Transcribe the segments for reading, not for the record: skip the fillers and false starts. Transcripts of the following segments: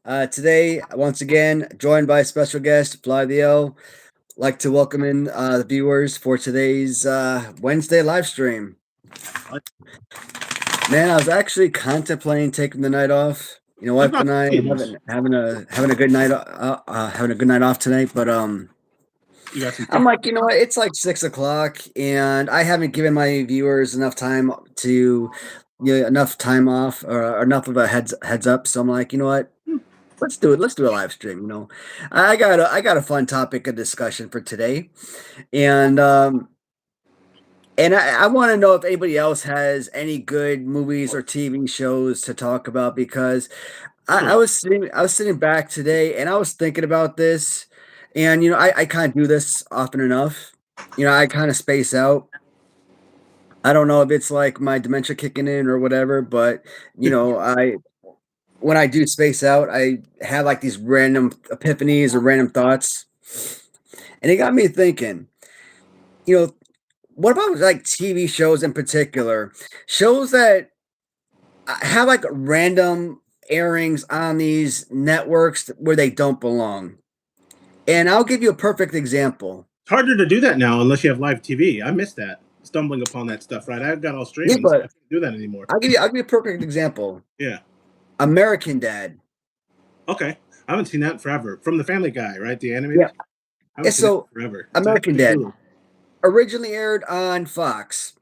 Today, once again, joined by special guest Flavio. Like to welcome in the viewers for today's Wednesday live stream. Man, I was actually contemplating taking the night off. What Wife about and I games? having a good night having a good night off tonight. But You got some I'm kick. like, it's like 6 o'clock, and I haven't given my viewers enough time to, enough time off or enough of a heads up. So I'm like, you know what? Let's do it. Let's do a live stream. I got a fun topic of discussion for today, and I want to know if anybody else has any good movies or TV shows to talk about because I Sure. was sitting back today and I was thinking about this, and I kind of do this often enough. I kind of space out. I don't know if it's like my dementia kicking in or whatever, but I when I do space out, I have like these random epiphanies or random thoughts. And it got me thinking, you know, what about like TV shows in particular? Shows that have like random airings on these networks where they don't belong. And I'll give you a perfect example. It's harder to do that now unless you have live TV. I miss that. Stumbling upon that stuff, right? I've got all Yeah, streaming, so I but can't do that anymore. I'll give you a perfect example. Yeah. American Dad. Okay. I haven't seen that in forever. From the Family Guy, right? The Yeah. animated? I haven't And seen that so in forever. It's American actually Dad Hulu. originally aired on Fox.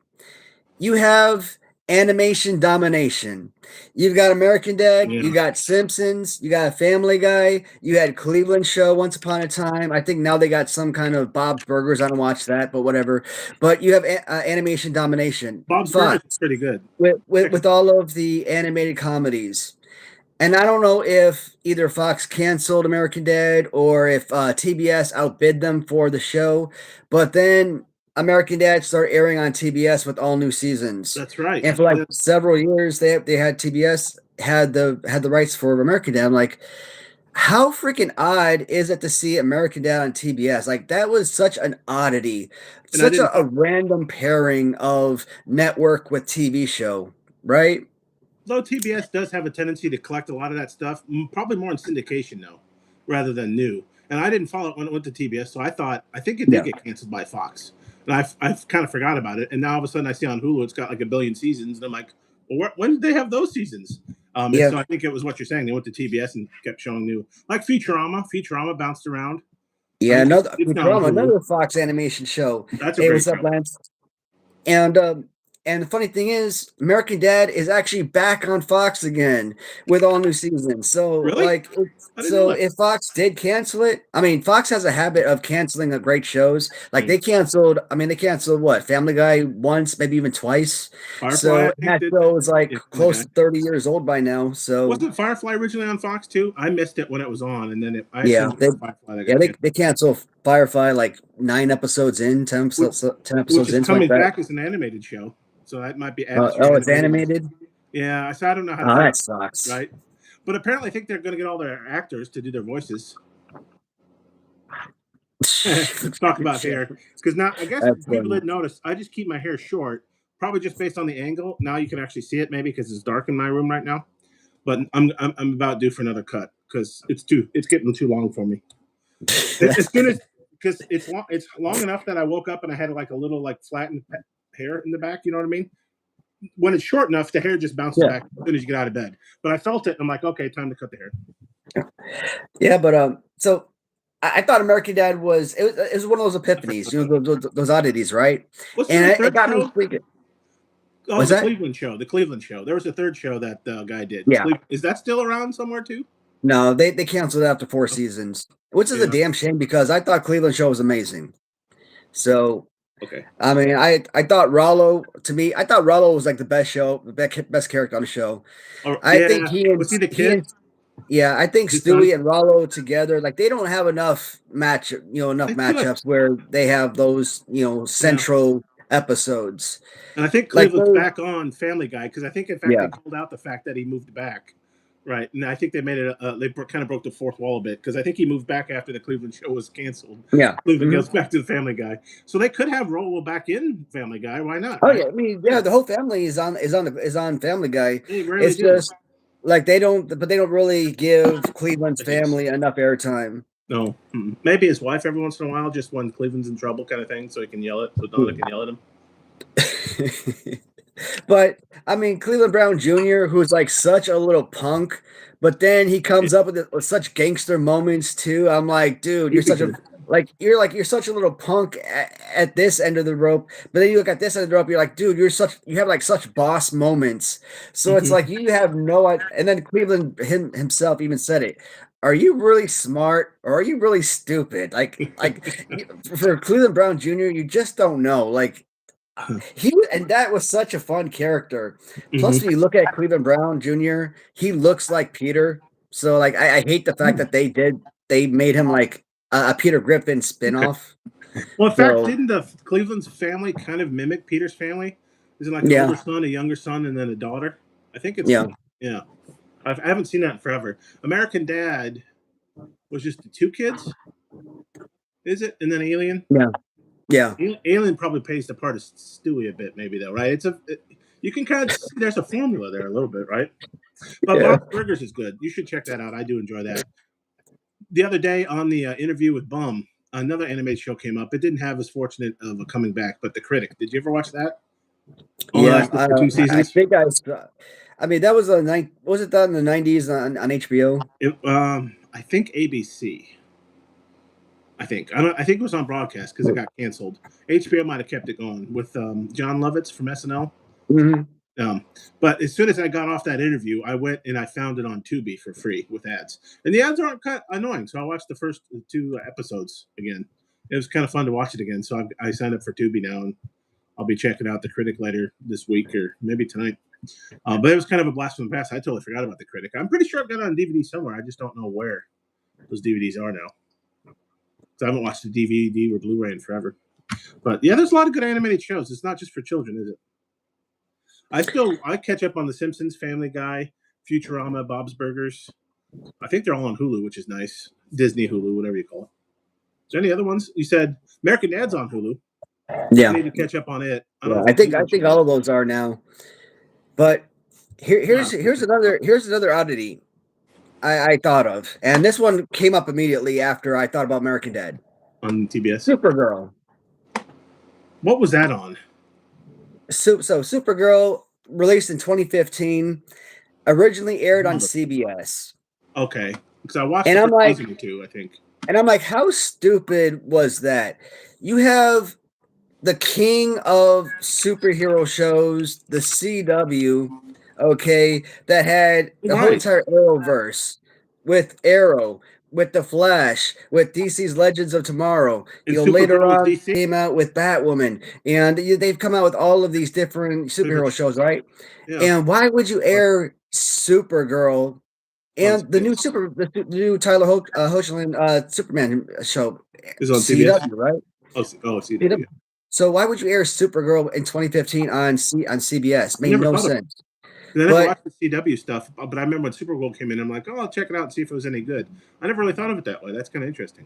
You have animation domination. You've got American Dad, you Yeah. got Simpsons, you got Family Guy, you had Cleveland Show once upon a time. I think now they got some kind of Bob's Burgers. I don't watch that, but whatever. But you have animation domination. Bob's Burgers is Fox pretty good. with all of the animated comedies. And I don't know if either Fox canceled American Dad or if TBS outbid them for the show, but then American Dad started airing on TBS with all new seasons. That's right. And for like several years, they had TBS had the rights for American Dad. I'm like, how freaking odd is it to see American Dad on TBS? Like that was such an oddity, And I such didn't a random pairing of network with TV show, right? though TBS does have a tendency to collect a lot of that stuff, probably more in syndication now, rather than new. And I didn't follow it when it went to TBS, so I think it did Yeah. get canceled by Fox, and I've kind of forgot about it. And now all of a sudden I see on Hulu it's got like a billion seasons, and I'm like, well, when did they have those seasons? And Yeah. so I think it was what you're saying. They went to TBS and kept showing new, like Futurama. Futurama bounced around. I Yeah, think another it's now on Futurama, Hulu. another Fox animation show. That's a Hey, great what's up, show. Lance? And and the funny thing is, American Dad is actually back on Fox again with all new seasons. So Really? like, I didn't know so that. if Fox did cancel it, I mean, Fox has a habit of canceling a great shows. Like they canceled, I mean, they canceled what Family Guy once, maybe even twice. Firefly, So I think that did. show is like Yeah, Family close Guy. to 30 years old by now. So Wasn't Firefly originally on Fox too? I missed it when it was on, and then I yeah, assumed it was Firefly that yeah, got canceled. they canceled Firefly like 9 episodes in, 10 Which, episodes, 10 which episodes is in, something like coming that. back as an animated show, so that might be added to your Oh, it's animated list. animated. Yeah, so I don't know how to Oh, feel that about sucks. that, right? But apparently, I think they're going to get all their actors to do their voices. Let's talk about hair, because now I guess That's people funny. didn't notice. I just keep my hair short, probably just based on the angle. Now you can actually see it, maybe because it's dark in my room right now. But I'm about due for another cut because it's getting too long for me. As soon as because it's long enough that I woke up and I had like a little like flattened hair in the back. You know what I mean? When it's short enough, the hair just bounces Yeah, back as soon as you get out of bed. But I felt it. And I'm like, okay, time to cut the hair. yeah, but so I thought American Dad it was one of those epiphanies, those oddities, right? What's And the it third got me show? thinking. Oh, Was the that? Cleveland show. The Cleveland show. There was a third show that the guy did. Yeah. Is that still around somewhere too? No, they canceled it after 4 seasons, which is a Yeah. damn shame because I thought Cleveland Show was amazing. So Okay. I mean, I thought Rollo was like the best character on the show. Or I yeah. think Was he the kid? yeah, I think His son? Stewie and Rollo together, like they don't have enough enough They could. matchups where they have those, Yeah. central episodes. And I think Like Cleveland's back on Family Guy because I think, in fact, yeah, they called out the fact that he moved back, right? And I think they made it. They kind of broke the fourth wall a bit because I think he moved back after the Cleveland show was canceled. yeah. Cleveland Mhm. goes back to the Family Guy, so they could have Rollo back in Family Guy. Why not? Oh Right? yeah, I mean, yeah, the whole family is on Family Guy. They rarely It's do. just Like but they don't really give Cleveland's A jinx. family enough airtime. No, maybe his wife every once in a while, just when Cleveland's in trouble, kind of thing, so he can yell it, so Donna can yell at him. But I mean, Cleveland Brown Jr., who's like such a little punk, but then he Yeah, comes up with such gangster moments too. I'm like, dude, he'd be good. you're such a little punk at this end of the rope, but then you look at this end of the rope, you're like, dude, you have like such boss moments. So it's Hmm. like you have no, and then Cleveland himself even said it. Are you really smart or are you really stupid? For Cleveland Brown Jr., you just don't know. Like and that was such a fun character. Plus, when you look at Cleveland Brown Jr., he looks like Peter. So, like, I hate the fact that they made him like a Peter Griffin Okay. spinoff. Well, in fact, So, didn't the Cleveland's family kind of mimic Peter's family? Is it like an yeah, older son, a younger son, and then a daughter? I think it's yeah, yeah. I haven't seen that in forever. American Dad was just the two kids, is it? And then Alien. yeah, yeah, Alien probably plays the part of Stewie a bit, maybe though, right? You can kind of see there's a formula there a little bit, right? But yeah. Bob's Burgers is good. You should check that out. I do enjoy that. The other day on the interview with Bum, another animated show came up. It didn't have as fortunate of a coming back, but The Critic. Did you ever watch that? Only Yeah, lasted for two I seasons. think I mean, that was was it done in the 90s on HBO? I think ABC. I think it was on broadcast because it got canceled. HBO might have kept it going with John Lovitz from SNL. Hmm. Um, but as soon as I got off that interview, I went and I found it on Tubi for free with ads, and the ads aren't kind of annoying. So I watched the first two episodes again. It was kind of fun to watch it again. So I signed up for Tubi now, and I'll be checking out The Critic later this week or maybe tonight. But it was kind of a blast from the past. I totally forgot about The Critic. I'm pretty sure I've got it on DVD somewhere. I just don't know where those DVDs are now. So I haven't watched a DVD or Blu-ray in forever. But yeah, there's a lot of good animated shows. It's not just for children, is it? I catch up on The Simpsons, Family Guy, Futurama, Bob's Burgers. I think they're all on Hulu, which is nice. Disney Hulu, whatever you call it. Is there any other ones? You said American Dad's on Hulu. I Yeah, need to catch up on it. I don't yeah. know if I Cleveland think should be. all of those are now. But here's another oddity I thought of, and this one came up immediately after I thought about American Dad. On TBS. Supergirl. What was that on? So Supergirl released in 2015, originally aired on CBS. Okay, because I watched And the I'm first like, season or two, I think. how stupid was that? You have the king of superhero shows, the CW, okay, that had the whole Why? entire Arrowverse with Arrow, with the Flash, with DC's Legends of Tomorrow. And Later Supergirl was on DC. came out with Batwoman, and they've come out with all of these different Favorite superhero shows, right? Yeah, And why would you air Supergirl on and CBS. the new Tyler Hoechlin Superman show, Is on CBS. CW, right? CW. Yeah. So why would you air Supergirl in 2015 on CBS? I Made never no thought of. sense. And I never But watched the CW stuff, but I remember when Supergirl came in, I'm like, oh, I'll check it out and see if it was any good. I never really thought of it that way. That's kind of interesting.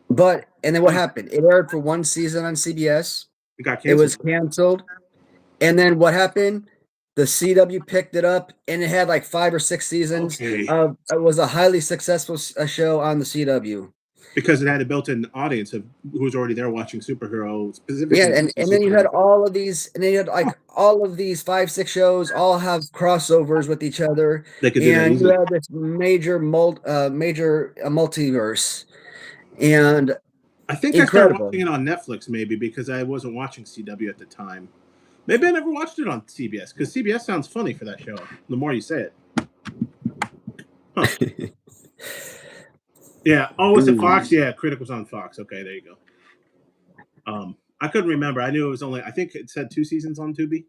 and then what happened? It aired for one season on CBS. It got It was canceled. canceled. And then what happened? The CW picked it up and it had like 5 or 6 seasons Okay, of it was a highly successful show on the CW. because it had a built-in audience of who was already there watching Superhero, Yeah, specifically and then you had Supergirl. all of these, and then you had like all of these 5, 6 shows all have crossovers with each other, They could do that and you easily. have this major multiverse, and I think I started incredible. watching it on Netflix maybe because I wasn't watching CW at the time. Maybe I never watched it on CBS because CBS sounds funny for that show. The more you say it, huh? Yeah. Oh, was it Fox? Yeah, Critic was on Fox. Okay, there you go. I couldn't remember. I knew it was only. I think it said 2 seasons on Tubi.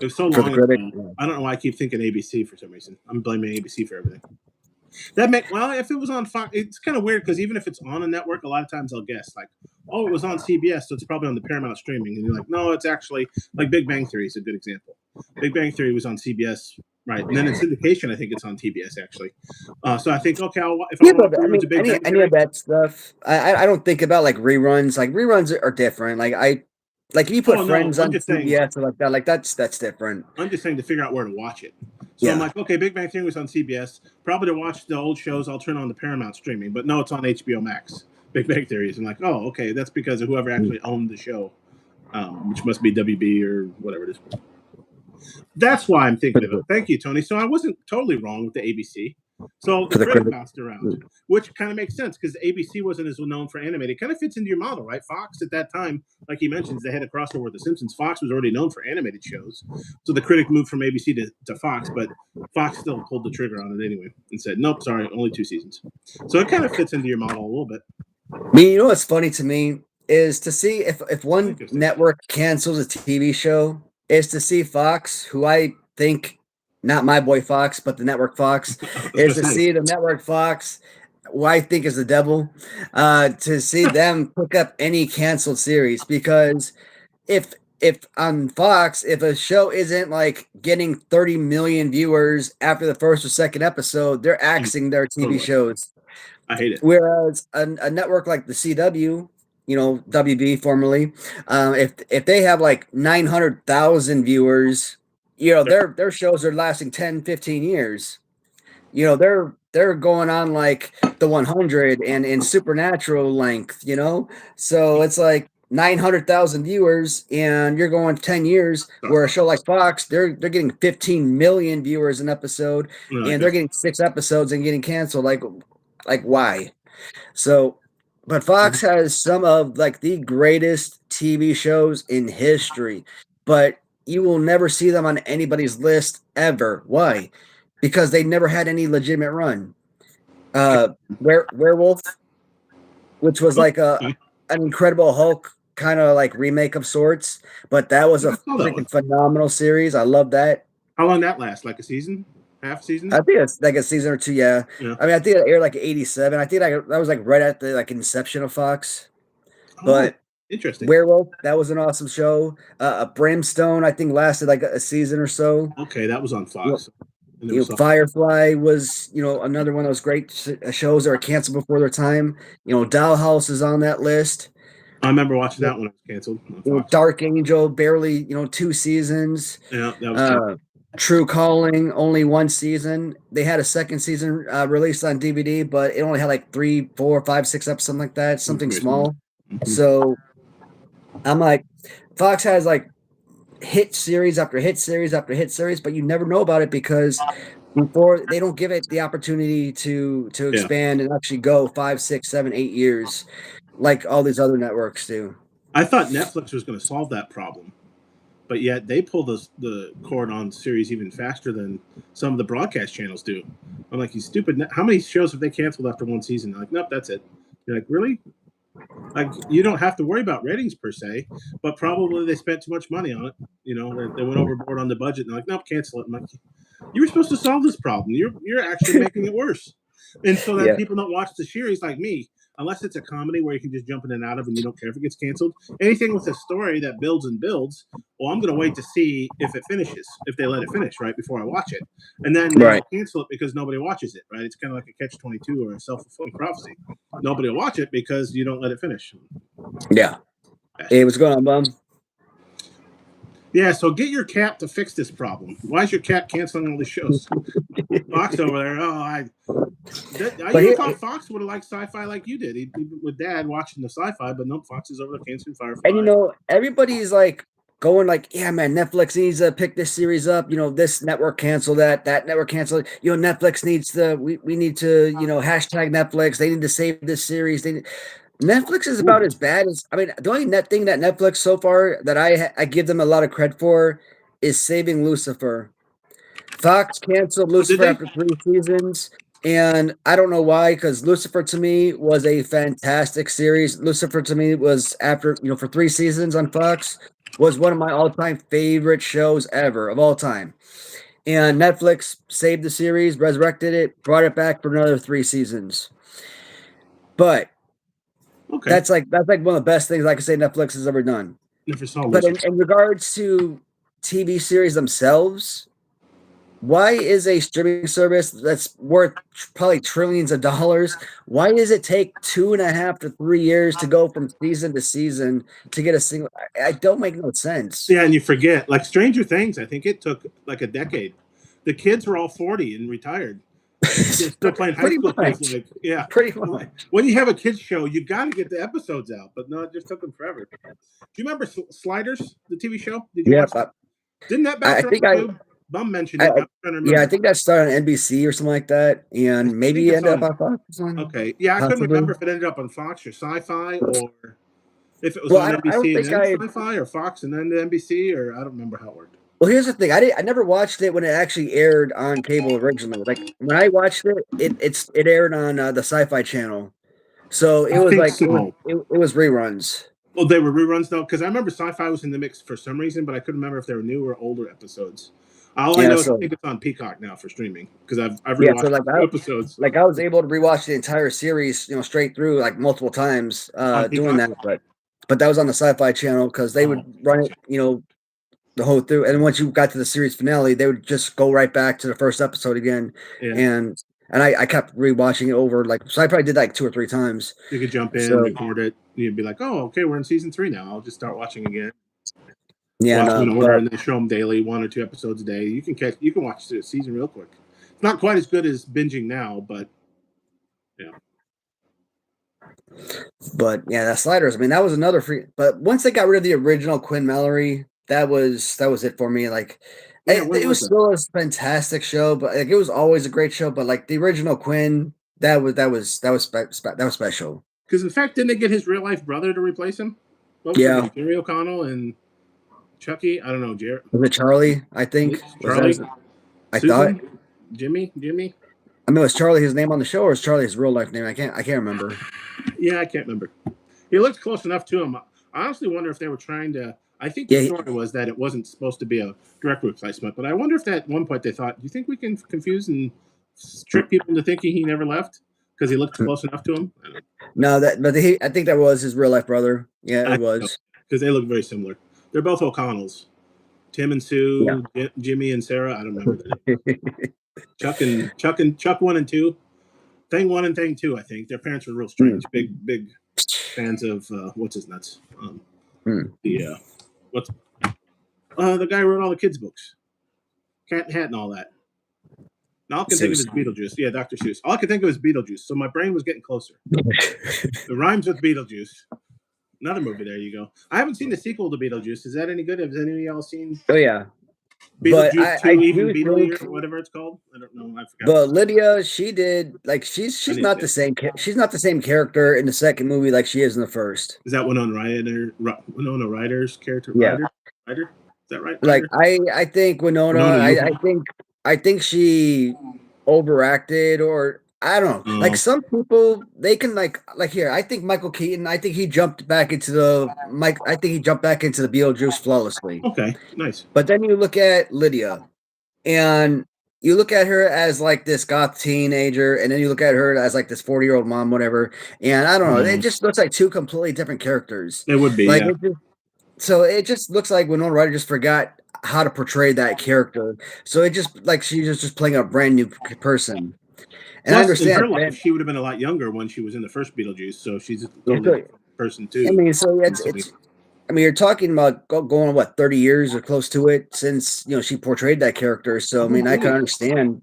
It was so For the long critic. ago. I don't know why I keep thinking ABC for some reason. I'm blaming ABC for everything. Well, if it was on Fox, it's kind of weird because even if it's on a network, a lot of times I'll guess like, oh, it was on CBS, so it's probably on the Paramount streaming, and you're like, no, it's actually like Big Bang Theory is a good example. Big Bang Theory was on CBS, right? And then in syndication, I think it's on TBS actually. So I think, okay, if I Yeah, want to watch but I reruns mean, of Big Bang any of Theory, that stuff, I don't think about like reruns. Like reruns are different. Like Like if you put Oh no, Friends I'm on just saying. CBS or like that, like that's different. I'm just saying to figure out where to watch it. So I'm Yeah. like, okay, Big Bang Theory was on CBS. Probably to watch the old shows, I'll turn on the Paramount streaming. But no, it's on HBO Max. Big Bang Theory is. I'm like, oh, okay, that's because of whoever actually owned the show, which must be WB or whatever it is. That's why I'm thinking of it. Thank you, Tony. So I wasn't totally wrong with the ABC. So the For the critic critic. bounced around, which kind of makes sense because ABC wasn't as well known for animated. It kind of fits into your model, right? Fox at that time, like he mentions, they had a crossover with The Simpsons. Fox was already known for animated shows. So the critic moved from ABC to Fox, but Fox still pulled the trigger on it anyway and said, nope, sorry, only 2 seasons. So it kind of fits into your model a little bit. I mean, you know what's funny to me is to see if one network cancels a TV show is to see Fox, who I think not my boy Fox, but the network Fox, is to see the network Fox, who I think is the devil, to see them pick up any canceled series because if on Fox, if a show isn't like getting 30 million viewers after the first or second episode, they're axing their TV shows. I hate it. Whereas a network like the CW, you know, WB formerly, if they have like 900,000 viewers, you know, their shows are lasting 10, 15 years. You know, they're going on like the 100 and in supernatural length, you know? So it's like 900,000 viewers and you're going 10 years where a show like Fox, they're getting 15 million viewers an episode and they're getting 6 episodes and getting canceled. Like why? So, but Fox has some of like the greatest TV shows in history, but you will never see them on anybody's list ever. Why? Because they never had any legitimate run. Werewolf, which was like an Incredible Hulk kind of like remake of sorts, but that was a freaking phenomenal series. I love that. How long that last? Like a season? Half season? I think it's like a season or two. Yeah. I mean, I think it aired like '87. I think that was like right at the like inception of Fox. But interesting. Werewolf, that was an awesome show. Brimstone, I think lasted like a season or so. Okay, that was on Fox. You know, Firefly was, you know, another one of those great shows that were canceled before their time. You know, Dollhouse is on that list. I remember watching that when it was canceled. You know, Dark Angel, barely, you know, 2 seasons. Yeah, that was True Calling, only 1 season. They had a second season released on DVD, but it only had like 3, 4, 5, 6 episodes, something like that, something small. So I'm like, Fox has like hit series after hit series after hit series, but you never know about it because before they don't give it the opportunity to expand and actually go 5, 6, 7, 8 years like all these other networks do. I thought Netflix was going to solve that problem, but yet they pull the cord on series even faster than some of the broadcast channels do. I'm like, you stupid! How many shows have they canceled after 1 season? They're like, nope, that's it. You're like, really? Like, you don't have to worry about ratings per se, but probably they spent too much money on it. You know, they went overboard on the budget. And they're like, nope, cancel it. I'm like, you were supposed to solve this problem. You're actually making it worse. And so that people don't watch the series like me, unless it's a comedy where you can just jump in and out of and you don't care if it gets canceled. Anything with a story that builds and builds, well, I'm going to wait to see if it finishes, if they let it finish, right, before I watch it. And then they'll cancel it because nobody watches it, right? It's kind of like a catch-22 or a self-fulfilling prophecy. Nobody will watch it because you don't let it finish. Yeah. Hey, what's going on, Bum? Yeah, so get your cat to fix this problem. Why is your cat canceling all the shows? Fox over there. You thought Fox would have liked sci-fi like you did. He with Dad watching the sci-fi, but no, Fox is over there canceling Firefly. And you know, everybody's like going like, yeah, man, Netflix needs to pick this series up. You know, this network canceled that network canceled. You know, Netflix needs to. We need to. You know, hashtag Netflix. They need to save this series. Netflix is about as bad as, I mean, the only thing that Netflix so far that I give them a lot of credit for is saving Lucifer. Fox canceled Lucifer after 3 seasons, and I don't know why, because Lucifer to me was a fantastic series. Lucifer to me was after, you know, for 3 seasons on Fox, was one of my all-time favorite shows ever, of all time. And Netflix saved the series, resurrected it, brought it back for another 3 seasons. But that's like one of the best things I can say Netflix has ever done. Never saw but in regards to TV series themselves, Why is a streaming service that's worth probably trillions of dollars? Why does it take 2.5 to 3 years to go from season to season to get a single? I don't make no sense. Yeah, and you forget, like Stranger Things, I think it took like a decade. The kids were all 40 and retired. They're still playing high Pretty school kids. much. Like, yeah. Pretty much. When you have a kids show, you got to get the episodes out, but no, it just took them forever. Do you remember Sliders, the TV show? Did you watch Yep. that? Didn't that I bounce around think I, too? Bum mentioned I it. I'm trying to yeah, I remember. think that started on NBC or something like that, I and think maybe it's ended up on. on Fox or something, Okay, yeah, I couldn't possibly. remember if it ended up on Fox or Sci-Fi, or if it was Well, on I don't NBC and think then I. Sci-Fi, or Fox and then the NBC, or I don't remember how it worked. Well, here's the thing. I never watched it when it actually aired on cable originally. Like when I watched it, it aired on the Sci-Fi channel. So it I was think like so. it was reruns. Well, they were reruns though, because I remember Sci-Fi was in the mix for some reason, but I couldn't remember if they were new or older episodes. All I Yeah, know is I so think it's on Peacock now for streaming because I've yeah, so rewatched a few episodes I was able to rewatch the entire series, straight through like multiple times on doing Peacock. that, but that was on the Sci-Fi channel because they would Oh, run it, gotcha. the whole through. And once you got to the series finale, they would just go right back to the first episode again. Yeah, And I kept rewatching it over so I probably did like 2 or 3 times. you could jump in, So record it. You'd be like, "Oh, okay, we're in season 3 now. I'll just start watching again." yeah, Watch them in no, order, but and they show them daily, 1 or 2 episodes a day. You can watch the season real quick. It's not quite as good as binging now, but yeah, but yeah, that Sliders. I mean, that was another free. But once they got rid of the original Quinn Mallory, that was it for me. Like, yeah. When it was was that? still a fantastic show, but like it was always a great show. But like the original Quinn, that was special. Because in fact, didn't they get his real life brother to replace him? What was their Yeah, name? Jerry O'Connell and Chucky. I don't know. was it Charlie? I think was that. Charlie, I thought. Susan, Jimmy. I mean, was Charlie his name on the show, or is Charlie his real life name? I can't remember. Yeah, I can't remember. He looked close enough to him. I honestly wonder if they were trying to. I think the Yeah, story was that it wasn't supposed to be a direct replacement, but I wonder if at one point they thought, "Do you think we can confuse and trick people into thinking he never left because he looked close enough to him?" no, I think that was his real life brother. Yeah, it was. Because they look very similar. They're both O'Connells. Tim and Yeah. Sue, Jimmy and Sarah. I don't remember the name. Chuck 1 and 2. Thing 1 and Thing 2. I think their parents were real strange. Big fans of what's his nuts. The what's the guy who wrote all the kids' books, Cat and Hat and all that. Now all I can think of is Beetlejuice. Yeah, Dr. Seuss. All I can think of is Beetlejuice. So my brain was getting closer. The rhymes with Beetlejuice. Another movie. There you go. I haven't seen the sequel to Beetlejuice. Is that any good? Have any of y'all seen Oh yeah, but Beetlejuice I 2, Even do Beetleier, think. or whatever it's called? I don't know. I forgot. But Lydia, she did like I she's need to not see the it. same. She's not the same character in the second movie like she is in the first. Is that Winona Ryder's character? Yeah, Ryder? Is that right? like Ryder? I think Winona. Winona Yuha? I think she overacted, or I don't know. Like Oh, some people, they can like here. I think Michael Keaton. I think he jumped back into the Mike. I think he jumped back into the Beetlejuice flawlessly. okay. Nice. But then you look at Lydia, and you look at her as like this goth teenager, and then you look at her as like this 40-year-old mom, whatever. And I don't know. It Oh, just looks like two completely different characters. it would be, Like yeah. so it just looks like Winona Ryder just forgot how to portray that character. So it just like she was just playing a brand new person. And I Plus, in understand her life, that. she would have been a lot younger when she was in the first Beetlejuice, so she's a Yeah, totally so, different person I too. mean, so Instantly. I mean, you're talking about going what 30 years or close to it since she portrayed that character. So I mean, I can Probably. understand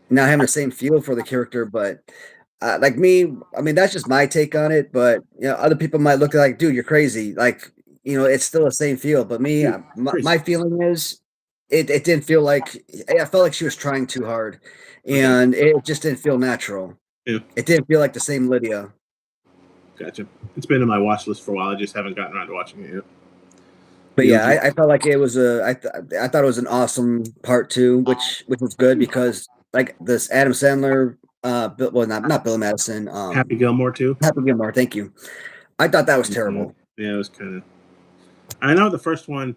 not having the same feel for the character, but like me, I mean, that's just my take on it. But other people might look like, dude, you're crazy. Like, it's still the same feel. But me, Dude, my crazy. feeling is, it didn't feel like I felt like she was trying too hard, Okay. and it just didn't feel natural. Yeah. It didn't feel like the same Lydia. Gotcha. It's been in my watch list for a while. I just haven't gotten around to watching it yet. But yeah, Beetlejuice. I felt like it was I thought it was an awesome part two, which was good because like this Adam Sandler, well, not Bill Madison, Happy Gilmore too. Happy Gilmore. Thank you. I thought that was Mhm. terrible. Yeah, it was kind of. I know the first one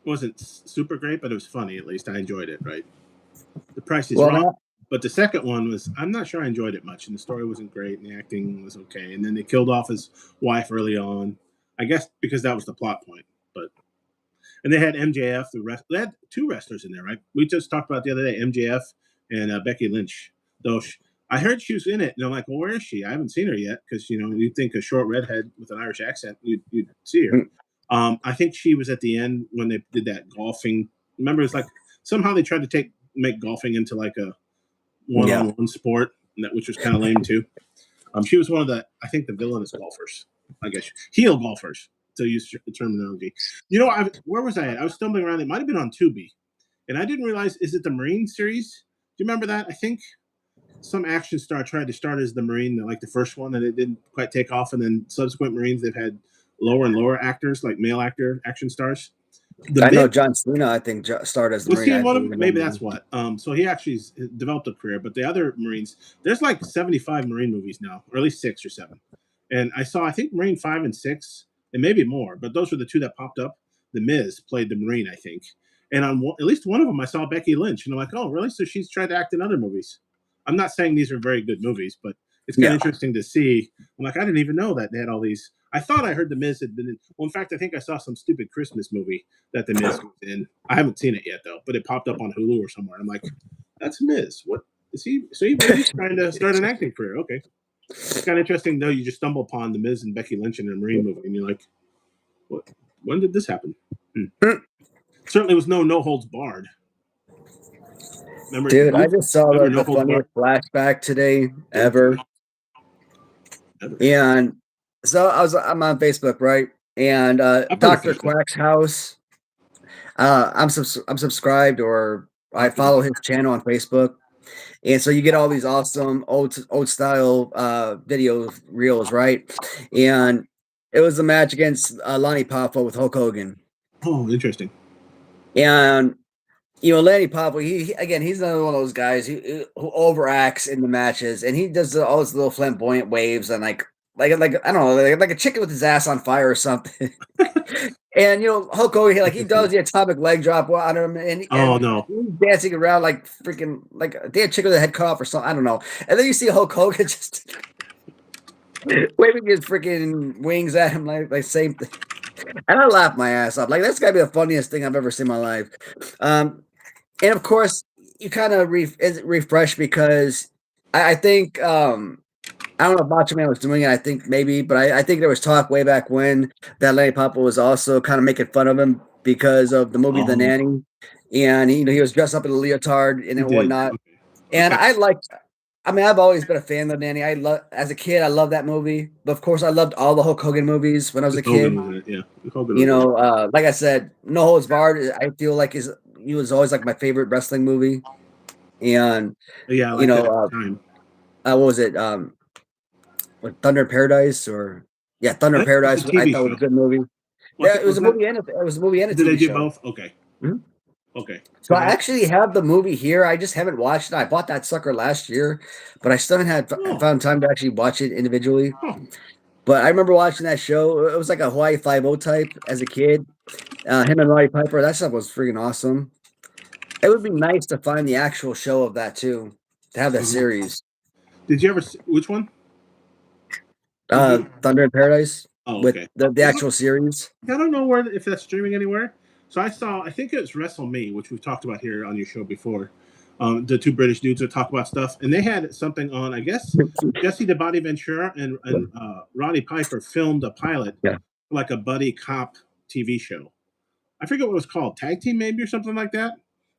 wasn't super great, but it was funny. At least I enjoyed it. Right. The Price is Well, Wrong. now, But the second one was, I'm not sure I enjoyed it much, and the story wasn't great, and the acting was okay. And then they killed off his wife early on, I guess because that was the plot point. But And they had MJF. They had two wrestlers in there, right? We just talked about the other day, MJF and Becky Lynch. Though I heard she was in it, and I'm like, well, where is she? I haven't seen her yet because you'd think a short redhead with an Irish accent, you'd see her. I think she was at the end when they did that golfing. Remember, it's like somehow they tried to make golfing into like a one-on-one sport, which was kind of lame too. She was one of the, I think, the villainous golfers. I guess heel golfers, to use the terminology. Where was I at? I was stumbling around. It might have been on Tubi, and I didn't realize. Is it the Marine series? Do you remember that? I think some action star tried to start as the Marine, like the first one, and it didn't quite take off. And then subsequent Marines, they've had lower and lower actors, like male action stars. I know John Cena, I think, started as the Was he Marine. in one of them? Maybe that's what. So he actually developed a career. But the other Marines, there's like 75 Marine movies now, or at least 6 or 7. And I think Marine 5 and 6, and maybe more. But those were the two that popped up. The Miz played the Marine, I think. And on at least one of them, I saw Becky Lynch. And I'm like, oh, really? So she's tried to act in other movies. I'm not saying these are very good movies, but it's kind of interesting to see. I'm like, I didn't even know that they had all these. I thought I heard the Miz had been in. Well, in fact, I think I saw some stupid Christmas movie that the Miz was in. I haven't seen it yet, though, but it popped up on Hulu or somewhere. I'm like, that's Miz. What is he? So he's trying to start an acting career. Okay. It's kind of interesting, though. You just stumble upon the Miz and Becky Lynch in a Marine movie, and you're like, what? When did this happen? Certainly was no holds barred. Remember, dude, I just saw the funniest flashback today ever. And so I'm on Facebook, right? And Dr. Quack's house. I'm subscribed, or I follow his channel on Facebook. And so you get all these awesome old style video reels, right? And it was a match against Lonnie Poffo with Hulk Hogan. Oh, interesting. And Lanny Poffo, he's another one of those guys who overacts in the matches, and he does all these little flamboyant waves and like I don't know, like a chicken with his ass on fire or something. And Hulk Hogan, he does the atomic leg drop on him, and he's dancing around like freaking like a damn chicken with a head cut off or something. I don't know. And then you see Hulk Hogan just waving his freaking wings at him like same thing. And I laughed my ass off. Like, that's gotta be the funniest thing I've ever seen in my life. And of course, you kind of refresh because I think I don't know if Macho Man was doing it. I think maybe, but I think there was talk way back when that Lenny Poffo was also kind of making fun of him because of the movie The Nanny, and he was dressed up in a leotard and whatnot. And I've always been a fan of The Nanny. As a kid, I loved that movie. But of course, I loved all the Hulk Hogan movies when I was a kid. Like I said, No Holds Barred. I feel like he was always like my favorite wrestling movie. And what was it? Thunder in Paradise Thunder in Paradise. I thought was a good movie. It was a movie and a TV show. Did they do both? Okay. Mm-hmm. Okay. So I actually have the movie here. I just haven't watched it. I bought that sucker last year, but I still haven't found time to actually watch it individually. But I remember watching that show. It was like a Hawaii Five-0 type as a kid. Him and Roddy Piper. That stuff was freaking awesome. It would be nice to find the actual show of that too, to have that series. Did you ever see which one? Thunder in Paradise. Oh, okay. With the actual series. I don't know if that's streaming anywhere. So I think it was WrestleMe, which we've talked about here on your show before. The two British dudes that talk about stuff, and they had something on. I guess Jesse the Body Ventura and Roddy Piper filmed a pilot, like a buddy cop TV show. I forget what it was called, Tag Team maybe or something like that.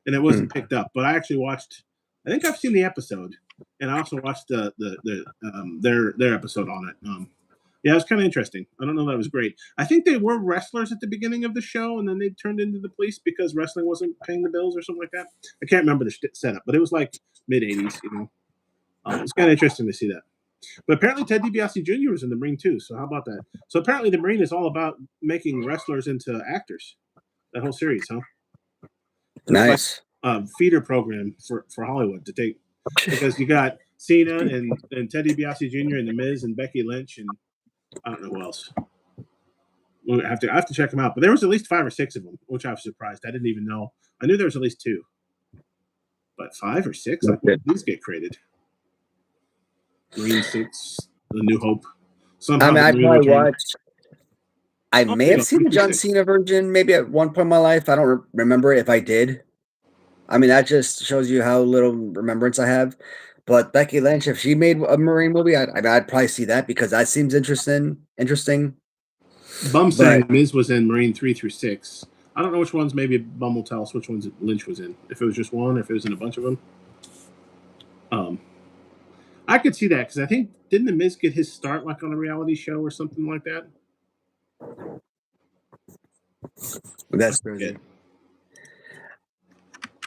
And it wasn't picked up, but I actually watched. I think I've seen the episode, and I also watched their episode on it. Yeah, it was kind of interesting. I don't know, that was great. I think they were wrestlers at the beginning of the show, and then they turned into the police because wrestling wasn't paying the bills or something like that. I can't remember the setup, but it was like mid-'80s, It's kind of interesting to see that. But apparently Ted DiBiase Jr. was in the Marine too, so how about that? So apparently the Marine is all about making wrestlers into actors. That whole series, huh? Nice. Like, feeder program for Hollywood to take, because you got Cena and Ted DiBiase Jr. and The Miz and Becky Lynch and I don't know who else. I have to check them out. But there was at least 5 or 6 of them, which I was surprised. I didn't even know. I knew there was at least 2. But 5 or 6? Like, when did these get created? Marine 6, The New Hope. Somehow I probably watched I Oh, may there have you go, seen the John 336. Cena version maybe at one point in my life. I don't remember if I did. I mean, that just shows you how little remembrance I have. But Becky Lynch, if she made a Marine movie, I'd probably see that because that seems interesting. Interesting. Bum But saying Miz was in Marine 3 through 6. I don't know which ones. Maybe Bum will tell us which ones Lynch was in. If it was just one, or if it was in a bunch of them. Um, I could see that because I think didn't the Miz get his start like on a reality show or something like that? that's Yeah. crazy.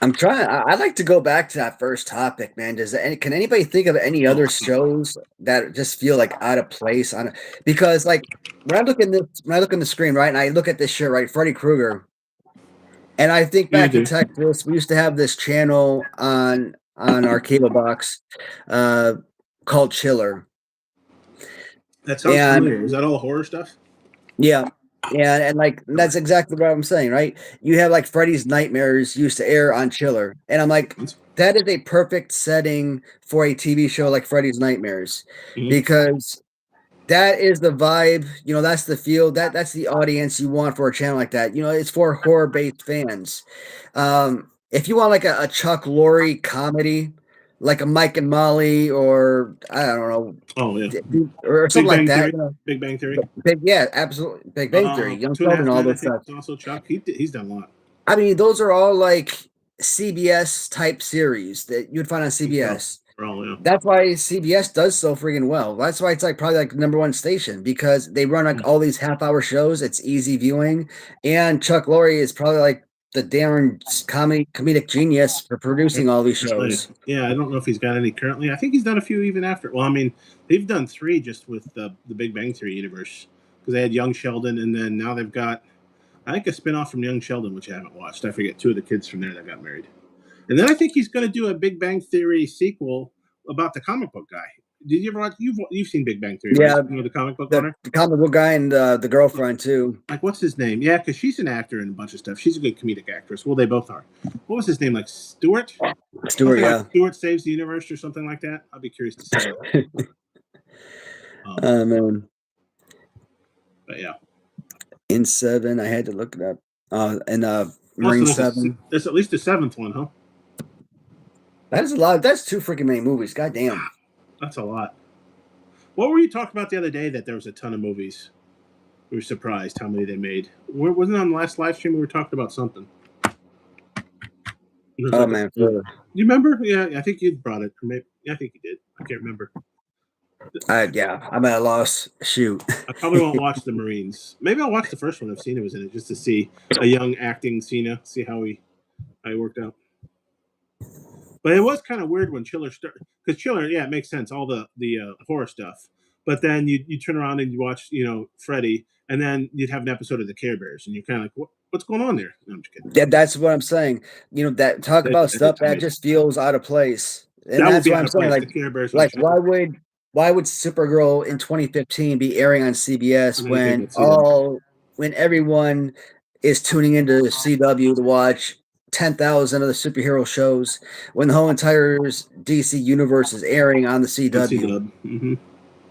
I'm trying. I'd like to go back to that first topic, man. Can anybody think of any Oh, other shows that just feel like out of place on because like when I look in the screen, right, and I look at this shit, right, Freddy Krueger, and I think you back in do. Texas, we used to have this channel on our cable box uh called Chiller. That sounds And familiar. Is that all horror stuff? yeah. And like that's exactly what I'm saying, right? You have like Freddy's Nightmares used to air on Chiller. And I'm like, that is a perfect setting for a TV show like Freddy's Nightmares. Mhm. Because that is the vibe, that's the feel, that's the audience you want for a channel like that. It's for horror-based fans. If you want like a Chuck Lorre comedy, like a Mike and Molly, or I don't know, Oh yeah. or Big something like Bang that. Theory. Big Bang Theory. Yeah, absolutely. Big Bang Theory, Young Two and a Sheldon, Half all Men. I those think stuff. it's also Chuck. He's done a lot. I mean, those are all like CBS type series that you'd find on So, CBS. all, yeah. That's why CBS does so freaking well. That's why it's like probably like the number one station because they run like all these half-hour shows. It's easy viewing, and Chuck Lorre is probably like the damn comedic genius for producing all these shows. Yeah, I don't know if he's got any currently. I think he's done a few even after. Well, I mean, they've done 3 just with the Big Bang Theory universe because they had Young Sheldon, and then now they've got I think a spinoff from Young Sheldon, which I haven't watched. I forget 2 of the kids from there that got married, and then I think he's going to do a Big Bang Theory sequel about the comic book guy. Did you ever watch? You've seen Big Bang Theory, right? Yeah, You know the comic book the, owner. the comic book guy and the girlfriend too. Like what's his name? Yeah, because she's an actor in a bunch of stuff. She's a good comedic actress. Well, they both are. What was his name? Like Stewart? Stewart, Something yeah. like Stewart Saves the Universe or something like that. I'll be curious to see that. Man. But yeah. In 7, I had to look it up. And Also, Marine 7. there's at least a 7th one, huh? That is a lot. That's too freaking many movies. God damn. That's a lot. What were you talking about the other day that there was a ton of movies? We were surprised how many they made. Wasn't it on the last live stream we were talking about something? Oh man, you remember? Yeah, I think you brought it. Maybe, yeah, I think you did. I can't remember. yeah, I'm at a loss. Shoot. I probably won't watch the Marines. Maybe I'll watch the first one if Cena was in it, just to see a young acting Cena, see how he worked out. But it was kind of weird when Chiller started, because Chiller, yeah, it makes sense, all the horror stuff. But then you turn around and you watch, Freddy, and then you'd have an episode of the Care Bears, and you're kind of like, what's going on there? No, I'm just kidding. Yeah, that's what I'm saying. That talk about stuff that Tied. just feels out of place, and That would that's be what out I'm of saying. place. The Care Bears on Like Chiller. why would Supergirl in 2015 be airing on CBS when everyone is tuning into CW to watch 10,000 of the superhero shows when the whole entire DC universe is airing on the CW? Mm-hmm.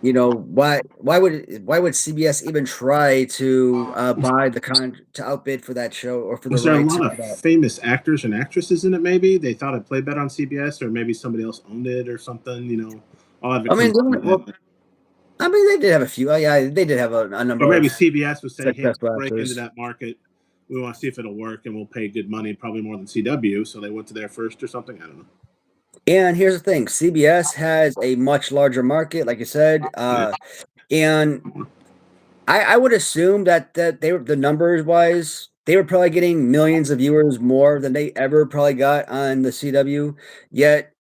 Why would CBS even try to buy to outbid for that show or for the Was there a rights lot for of that? famous actors and actresses in it? Maybe they thought it played better on CBS, or maybe somebody else owned it or something. I'll have it I mean, come they did have a few. Yeah, they did have a or number maybe of CBS would say, "Hey, successful break into actors. that market. We want to see if it'll work, and we'll pay good money, probably more than CW." So they went to there first, or something. I don't know. And here's the thing: CBS has a much larger market, like you said, and I would assume that they were the numbers wise, they were probably getting millions of viewers more than they ever probably got on the CW. Yet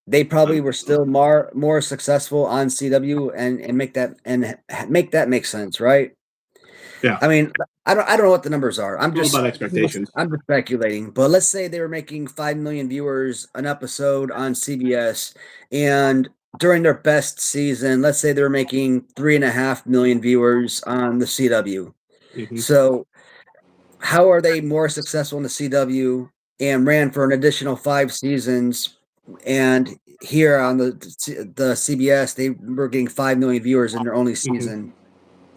they probably were still more successful on CW and make that make sense, right? Yeah, I mean, I don't know what the numbers are. I'm all just about expectations. I'm just speculating. But let's say they were making 5 million viewers an episode on CBS, and during their best season, let's say they were making 3.5 million viewers on the CW. Mm-hmm. So how are they more successful in the CW and ran for an additional 5 seasons? And here on the CBS, they were getting 5 million viewers in their only season,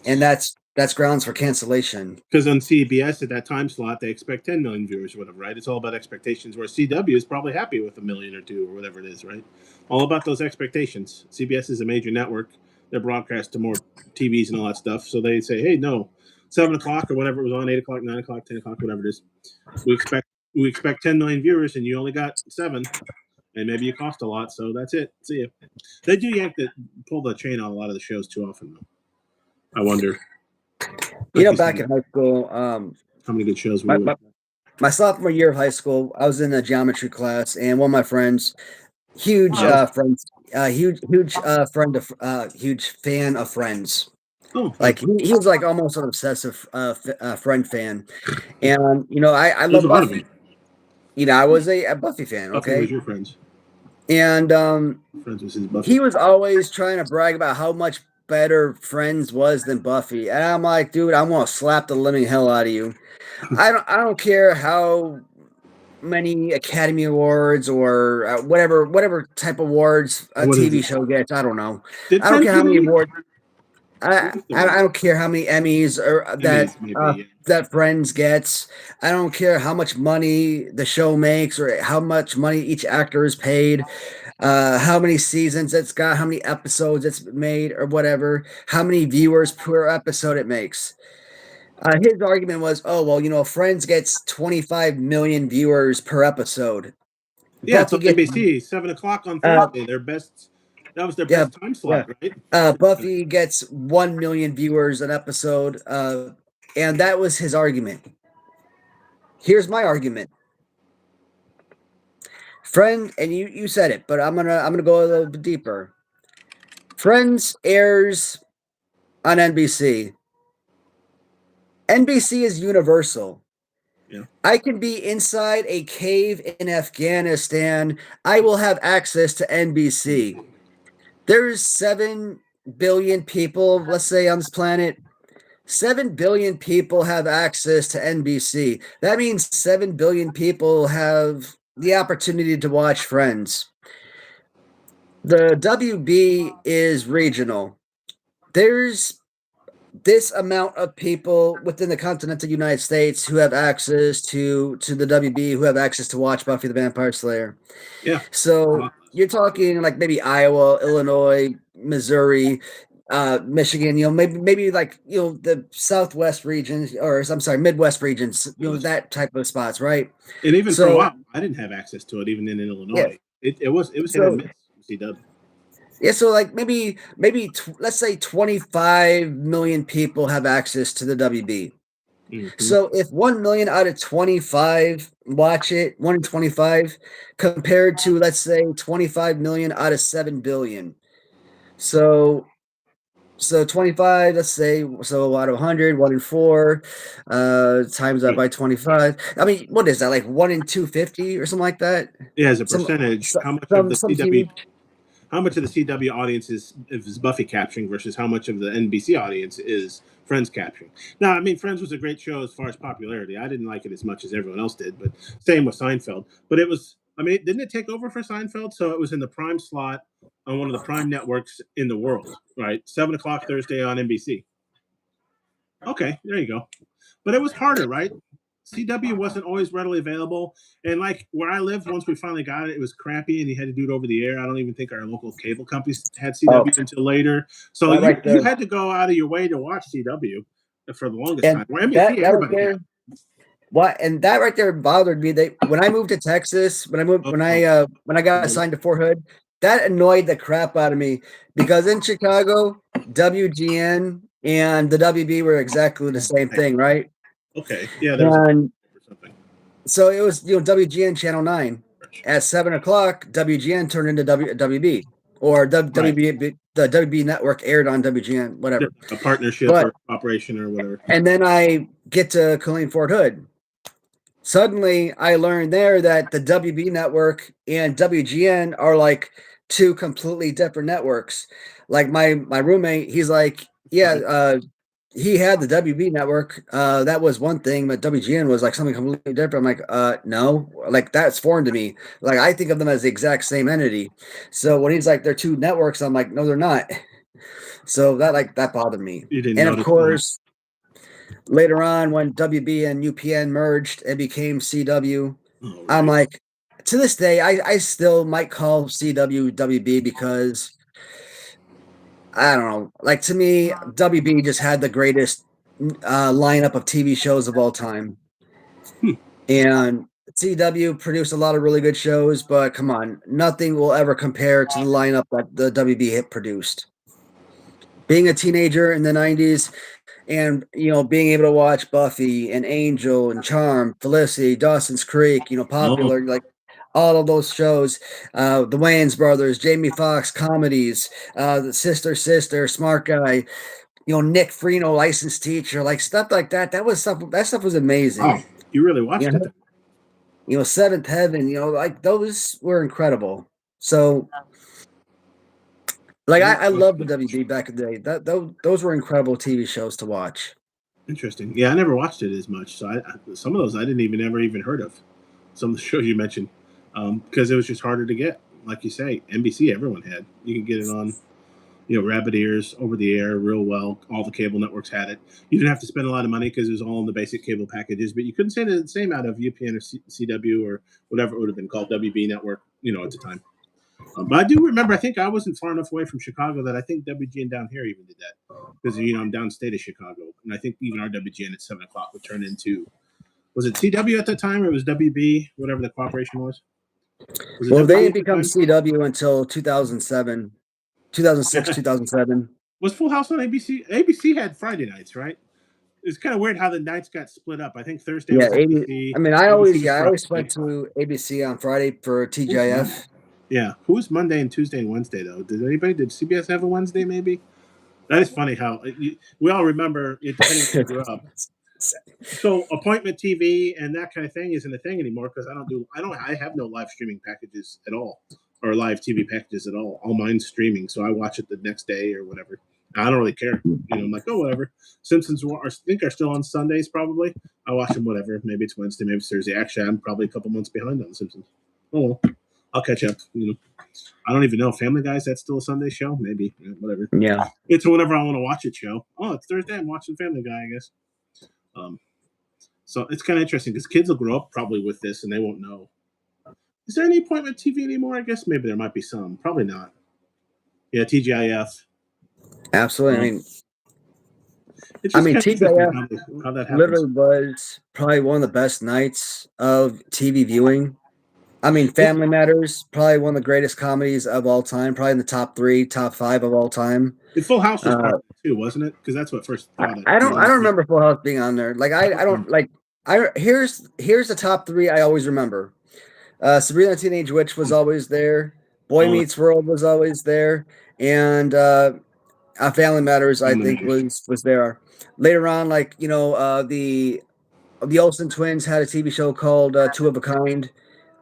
and that's that's grounds for cancellation. Because on CBS at that time slot, they expect 10 million viewers or whatever, right? It's all about expectations, where CW is probably happy with a million or two or whatever it is, right? All about those expectations. CBS is a major network. They're broadcast to more TVs and all that stuff. So they say, hey, no, 7 o'clock or whatever it was on, 8 o'clock, 9 o'clock, 10 o'clock, whatever it is. We expect 10 million viewers and you only got 7. And maybe you cost a lot. So that's it. See you. They do pull the chain on a lot of the shows too often, though. I wonder. Back in high school, how many good shows we my sophomore year of high school, I was in a geometry class, and one of my friends, huge fan of Friends. Oh, like he was like almost an obsessive Friend fan, and I love Buffy. I was a Buffy fan. Okay, Buffy was your friends, and Friends was his Buffy. He was always trying to brag about how much better Friends was than Buffy, and I'm like, dude, I'm gonna slap the living hell out of you. I don't care how many Academy Awards or whatever type of awards a TV show gets. I don't know. I don't care how many awards. I don't care how many Emmys or that Friends gets. I don't care how much money the show makes or how much money each actor is paid. How many seasons it's got, how many episodes it's made, or whatever, how many viewers per episode it makes. His argument was, oh, well, Friends gets 25 million viewers per episode. Yeah, it's on NBC, 7 o'clock on Thursday. That was their best time slot, right? Buffy gets 1 million viewers an episode, and that was his argument. Here's my argument. Friend, and you said it, but I'm gonna go a little bit deeper. Friends airs on NBC. NBC is universal. Yeah. I can be inside a cave in Afghanistan. I will have access to NBC. There's 7 billion people, let's say, on this planet. 7 billion people have access to NBC. That means 7 billion people have the opportunity to watch Friends. The WB is regional. There's this amount of people within the continental United States who have access to the WB, who have access to watch Buffy the Vampire Slayer. Yeah. So you're talking like maybe Iowa, Illinois, Missouri, Michigan, maybe like, the Southwest regions, or I'm sorry, Midwest regions, that type of spots, right? And even for a while, I didn't have access to it, even in Illinois. Yeah. It was hit or miss, CW. Yeah, so like maybe let's say 25 million people have access to the WB. Mm-hmm. So if 1 million out of 25 watch it, 1 in 25, compared to, let's say, 25 million out of 7 billion. So 25, let's say, so out of 100, 1 in 4, times that by 25. I mean, what is that, like 1 in 250 or something like that? Yeah, as a percentage, how much of the CW audience is Buffy capturing versus how much of the NBC audience is Friends capturing? Now, I mean, Friends was a great show as far as popularity. I didn't like it as much as everyone else did, but same with Seinfeld. But it was, I mean, didn't it take over for Seinfeld? So it was in the prime slot on one of the prime networks in the world, right? 7 o'clock Thursday on NBC. Okay, there you go. But it was harder, right? CW wasn't always readily available. And like where I lived, once we finally got it, it was crappy and you had to do it over the air. I don't even think our local cable companies had CW until later. So you had to go out of your way to watch CW for the longest time. Where NBC, everybody and that right there bothered me. When I moved to Texas, when I got assigned to Fort Hood, that annoyed the crap out of me, because in Chicago, WGN and the WB were exactly the same thing, right? Okay. Yeah. Something. So it was, WGN Channel 9 at 7 o'clock. WGN turned into WB, or WB. The WB network aired on WGN, whatever. A partnership or operation or whatever. And then I get to Killeen, Fort Hood. Suddenly, I learned there that the WB network and WGN are like 2 completely different networks. Like my roommate, he's like, yeah. He had the WB network. That was one thing, but WGN was like something completely different. I'm like, no, like that's foreign to me. Like I think of them as the exact same entity. So when he's like, they're 2 networks, I'm like, no, they're not. So that bothered me. You didn't and of course, Later on, when WB and UPN merged and became CW, All I'm right. like, to this day, I still might call CW WB because I don't know. Like to me, WB just had the greatest lineup of TV shows of all time, Hmm. and CW produced a lot of really good shows. But come on, nothing will ever compare to the lineup that the WB hit produced. Being a teenager in the '90s, and being able to watch Buffy and Angel and Charm, Felicity, Dawson's Creek, Oh, popular like all of those shows, the Wayans brothers, Jamie Foxx comedies, the Sister, Smart Guy, Nick Freno, licensed teacher, like stuff like that. That stuff was wow. amazing. You really You watched it know, then. Seventh Heaven, like those were incredible. So like I I never watched loved the it. WB back in the day. Those were incredible TV shows to watch. Interesting. Yeah, I never watched it as much. So some of those I didn't even ever even heard of. Some of the shows you mentioned, because it was just harder to get. Like you say, NBC everyone had. You can get it on, rabbit ears over the air real well. All the cable networks had it. You didn't have to spend a lot of money because it was all in the basic cable packages. But you couldn't say the same out of UPN or CW or whatever it would have been called, WB network. At the time. But I do remember. I think I wasn't far enough away from Chicago that I think WGN down here even did that because I'm downstate of Chicago, and I think even our WGN at 7 o'clock would turn into, was it CW at that time or it was WB, whatever the cooperation was? Was it Well, they WB didn't at the become time? CW until 2007, 2006, 2007. Was Full House on ABC? ABC had Friday nights, right? It's kind of weird how the nights got split up. I think Thursday Yeah, was 80. I ABC. mean, I ABC always, was yeah, I always went Friday. to ABC on Friday for Who's Monday? TGIF. Yeah, who was Monday and Tuesday and Wednesday though? Did CBS have a Wednesday maybe? That is funny how we all remember it, depending where you grew up. So appointment TV and that kind of thing isn't a thing anymore because I have no live streaming packages at all or live TV packages at all. All mine's streaming, so I watch it the next day or whatever. I don't really care. I'm like, oh, whatever. Simpsons I think are still on Sundays probably. I watch them whatever. Maybe it's Wednesday, maybe it's Thursday. Actually, I'm probably a couple months behind on the Simpsons. Oh, well, I'll catch up. I don't even know. Family Guy's that's still a Sunday show? Maybe. Whatever. Yeah. It's whenever I want to watch it show. Oh, it's Thursday. I'm watching Family Guy, I guess. Um, so it's kind of interesting because kids will grow up probably with this and they won't know. Is there any appointment TV anymore? I guess maybe there might be some. Probably not. Yeah, TGIF. Absolutely. Um, it's I just mean, kind of interesting TGIF how that happens. literally was probably one of the best nights of TV viewing. I mean, It's, Family Matters, probably one of the greatest comedies of all time, probably in the top three, top five of all time. Full House was part Uh, of it too, wasn't it? Because that's what first I, thought it. I Was don't I don't remember Full House being on there. Like I don't like I here's the top three I always remember. Sabrina the Teenage Witch was always there. Boy Oh, Meets World was always there, and Family Matters I Family think Matters. was there. Later on, like the Olsen twins had a TV show called Two of a Kind.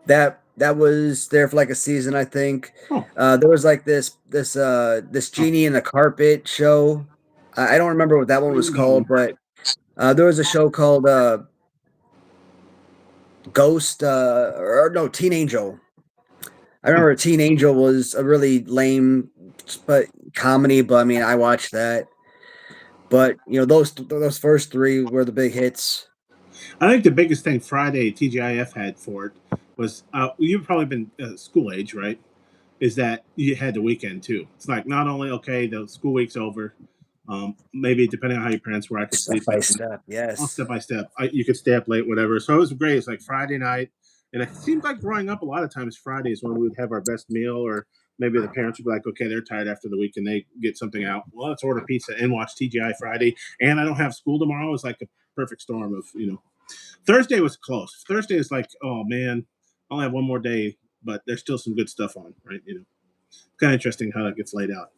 That was there for like a season, I think. Oh, There was like this oh, genie in the carpet show. I don't remember what that one was ring that called, one. but there was a show called Ghost or no Teen Angel. I Huh. remember Teen Angel was a really lame but comedy, but I mean I watched that. But those first three were the big hits. I think the biggest thing Friday TGIF had for it was you've probably been school age, right? Is that you had the weekend too. It's like not only okay, the school week's over. Maybe depending on how your parents were, I could Step sleep by in. step, All yes. step by step. You could stay up late, whatever. So it was great. It's like Friday night, and it seemed like growing up a lot of times Fridays when we would have our best meal, or maybe the parents would be like, okay, they're tired after the week and they get something out. Well, let's order pizza and watch TGI Friday, and I don't have school tomorrow. It's like a perfect storm of. Thursday was close. Thursday is like, oh man, I only have one more day, but there's still some good stuff on, right? Kind of interesting how that gets laid out.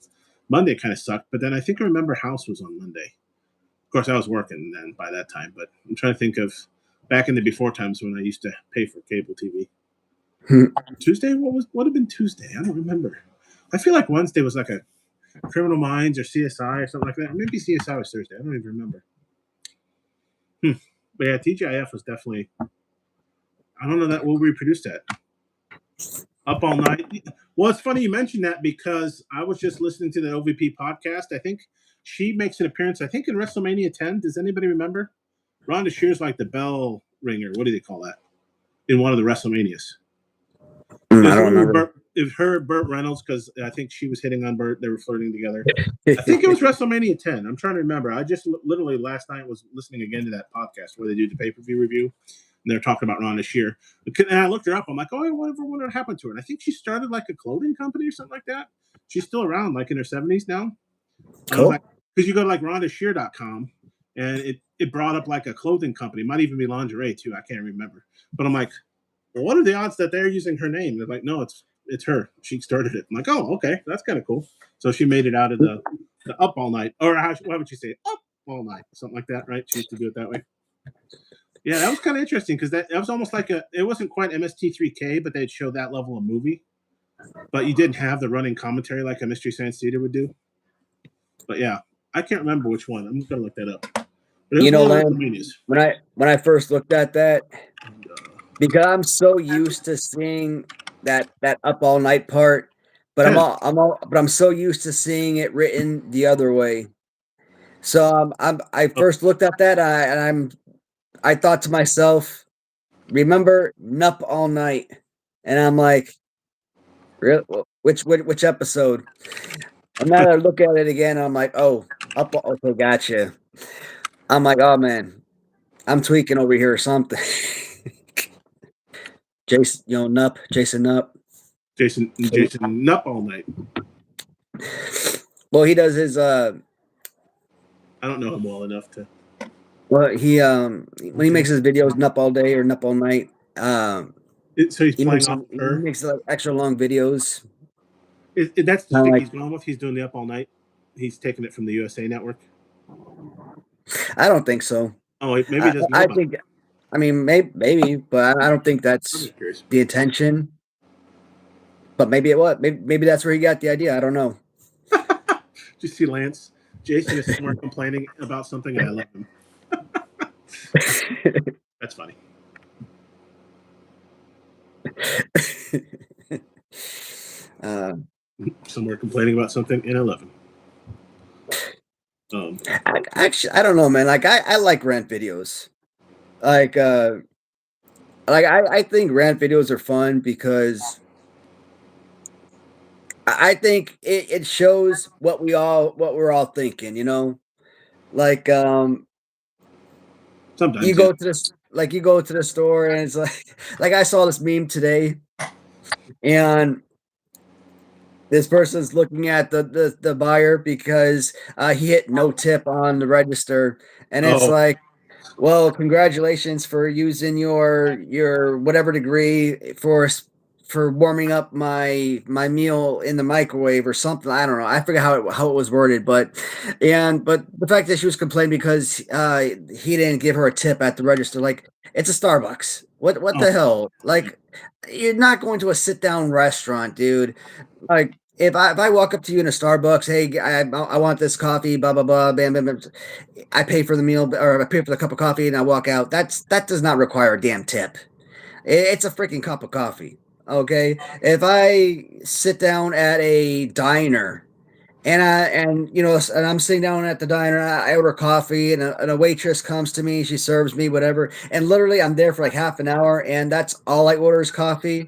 Monday kind of sucked, but then I think I remember House was on Monday. Of course, I was working then by that time, but I'm trying to think of back in the before times when I used to pay for cable TV. Tuesday, what would have been Tuesday? I don't remember. I feel like Wednesday was like a Criminal Minds or CSI or something like that. Maybe CSI was Thursday. I don't even remember. But yeah, TGIF was definitely. I don't know that what we produced that. Up all night. Well, it's funny you mentioned that because I was just listening to the OVP podcast. I think she makes an appearance, I think, in WrestleMania 10. Does anybody remember? Ronda Shear's like the bell ringer. What do they call that? In one of the WrestleManias. I don't remember. It her Burt Reynolds, because I think she was hitting on Burt. They were flirting together. I think it was WrestleMania 10. I'm trying to remember. I just literally last night was listening again to that podcast where they do the pay-per-view review, and they're talking about Ronda Shear. And I looked her up. I'm like, oh, I wonder what happened to her. And I think she started like a clothing company or something like that. She's still around, like in her 70s now. Cool. Because you go to like rondashear.com, and it brought up like a clothing company. It might even be lingerie too. I can't remember. But I'm like, well, what are the odds that they're using her name? They're like, no, it's her. She started it. I'm like, oh, okay, that's kind of cool. So she made it out of the Up All Night, or how would you say it? Up All Night, something like that, right? She used to do it that way. Yeah, that was kind of interesting because that was almost like it wasn't quite MST3K, but they'd show that level of movie. But you didn't have the running commentary like a Mystery Science Theater would do. But yeah, I can't remember which one. I'm just gonna look that up. But you know, Len, when I first looked at that, because I'm so used to seeing that Up All Night part, but I'm so used to seeing it written the other way. So I first looked at that and I thought to myself, remember Nup All Night, and I'm like, really? Which episode? And now I look at it again, I'm like, oh, okay, gotcha. I'm like, oh man, I'm tweaking over here or something. Jason, Jason Nup. Jason Nup All Night. Well, he does his I don't know him well enough to. Well, he when he makes his videos Nup All Day or Nup All Night, so he's playing off her. He makes like extra long videos. That's the thing he's going with. He's doing the Up All Night. He's taking it from the USA Network. I don't think so. Oh, maybe he doesn't know I think. I mean, maybe, but I don't think that's the intention. But maybe it was. Maybe that's where he got the idea. I don't know. Did you see Lance? Jason is somewhere complaining about something, and I love him. That's funny. Somewhere complaining about something, and I love him. Actually, I don't know, man. Like I like rant videos. Like I think rant videos are fun because I think it shows what we're all thinking, you know? Like sometimes you go to the store and it's like I saw this meme today and this person's looking at the buyer because he hit no tip on the register, and it's like, well, congratulations for using your whatever degree for warming up my meal in the microwave or something. I don't know. I forget how it was worded, but the fact that she was complaining because he didn't give her a tip at the register, like it's a Starbucks. What the hell? Like you're not going to a sit down restaurant, dude. Like if I walk up to you in a Starbucks, hey, I want this coffee, blah blah blah, bam bam bam. I pay for the meal or I pay for the cup of coffee and I walk out. That does not require a damn tip. It's a freaking cup of coffee. Okay. If I sit down at a diner and I'm sitting down at the diner, I order coffee and a waitress comes to me, she serves me whatever, and literally I'm there for like half an hour and that's all I order is coffee.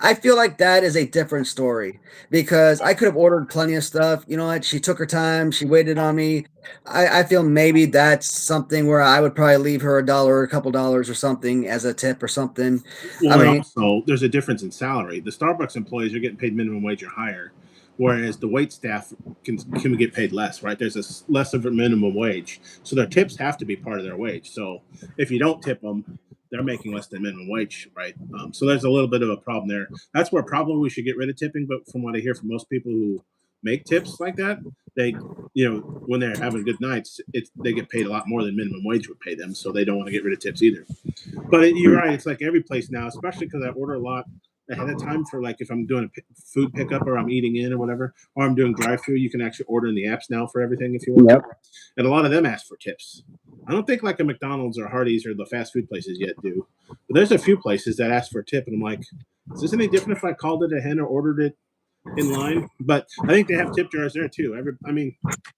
I feel like that is a different story because I could have ordered plenty of stuff. You know what? She took her time. She waited on me. I feel maybe that's something where I would probably leave her $1 or a couple dollars or something as a tip or something. Well, also there's a difference in salary. The Starbucks employees are getting paid minimum wage or higher, whereas the wait staff can get paid less, right? There's a less of a minimum wage. So their tips have to be part of their wage. So if you don't tip them, they're making less than minimum wage, right? So there's a little bit of a problem there. That's where probably we should get rid of tipping. But from what I hear from most people who make tips like that, they, when they're having good nights, they get paid a lot more than minimum wage would pay them. So they don't want to get rid of tips either. But you're right. It's like every place now, especially because I order a lot ahead of time for like if I'm doing a food pickup or I'm eating in or whatever, or I'm doing drive-through, you can actually order in the apps now for everything if you want. Yep. And a lot of them ask for tips. I don't think like a McDonald's or Hardee's or the fast food places yet do. But there's a few places that ask for a tip, and I'm like, Is this any different if I called it ahead or ordered it in line? But I think they have tip jars there too. I mean,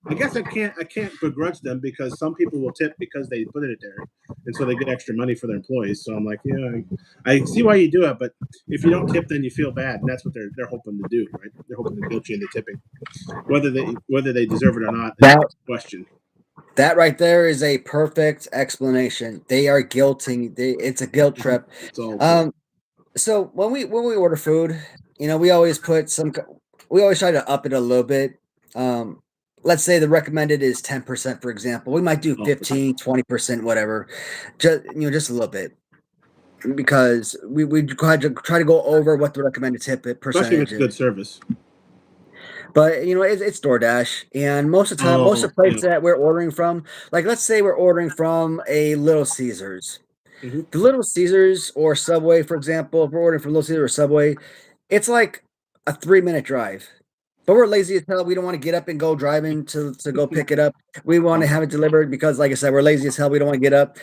I guess I can't begrudge them because some people will tip because they put it there, and so they get extra money for their employees. So I'm like, yeah, I see why you do it, but if you don't tip, then you feel bad, and that's what they're hoping to do, right? They're hoping to guilt you into tipping, whether they deserve it or not is That a question. that right there is a perfect explanation. They are guilting. It's a guilt Mhm. trip. It's all guilt. Um, so when we order food, we always put we always try to up it a little bit. Um, let's say the recommended is 10%, for example. We might do Oh, for sure. 15, 20%, whatever. Just a little bit because we try to go over what the recommended tip Especially if percentage it's good is. service. But it's DoorDash, and most of the time, most of Oh, the places yeah. that we're ordering from, like let's say we're ordering from a Little Caesars. Hmm. The Little Caesars or Subway, for example, if we're ordering from Little Caesars or Subway, it's like a 3-minute drive. But we're lazy as hell. We don't want to get up and go driving to go pick it up. We want to have it delivered because, like I said, we're lazy as hell. We don't want to get up.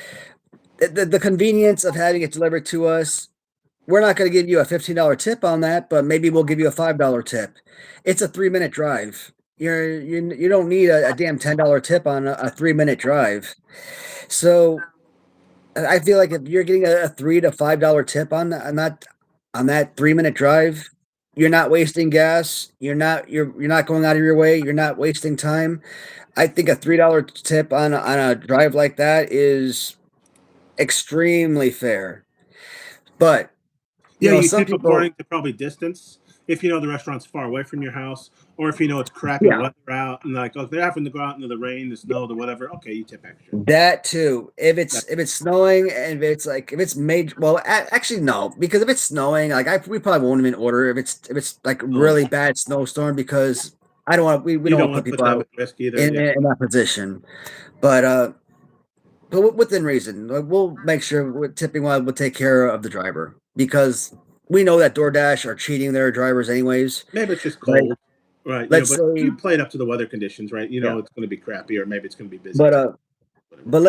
The convenience of having it delivered to us, we're not going to give you a $15 tip on that, but maybe we'll give you a $5 tip. It's a 3-minute drive. You don't need a damn $10 tip on a 3-minute drive. So I feel like if you're getting a $3 to $5 tip on that 3-minute drive, you're not wasting gas. You're not going out of your way. You're not wasting time. I think a $3 tip on a drive like that is extremely fair. But Yeah, you some tip people, according to probably distance. If you know the restaurant's far away from your house, or if you know it's crappy yeah, weather out, and like, oh, they're having to go out into the rain, the snow, the whatever. Okay, you tip extra. that too. If it's That, if it's snowing and if it's major, well, actually no, because if it's snowing, like we probably won't even order if it's like oh, really bad snowstorm because I don't want we you don't don't want to put want to put people them out at risk either. in Yeah. in that position. But within reason, like, we'll make sure tipping wise we'll take care of the driver because we know that DoorDash are cheating their drivers anyways. Maybe it's just Like cold, right? let's But say you play it up to the weather conditions, right? yeah, It's going to be crappy, or maybe it's going to be busy but too. Whatever. But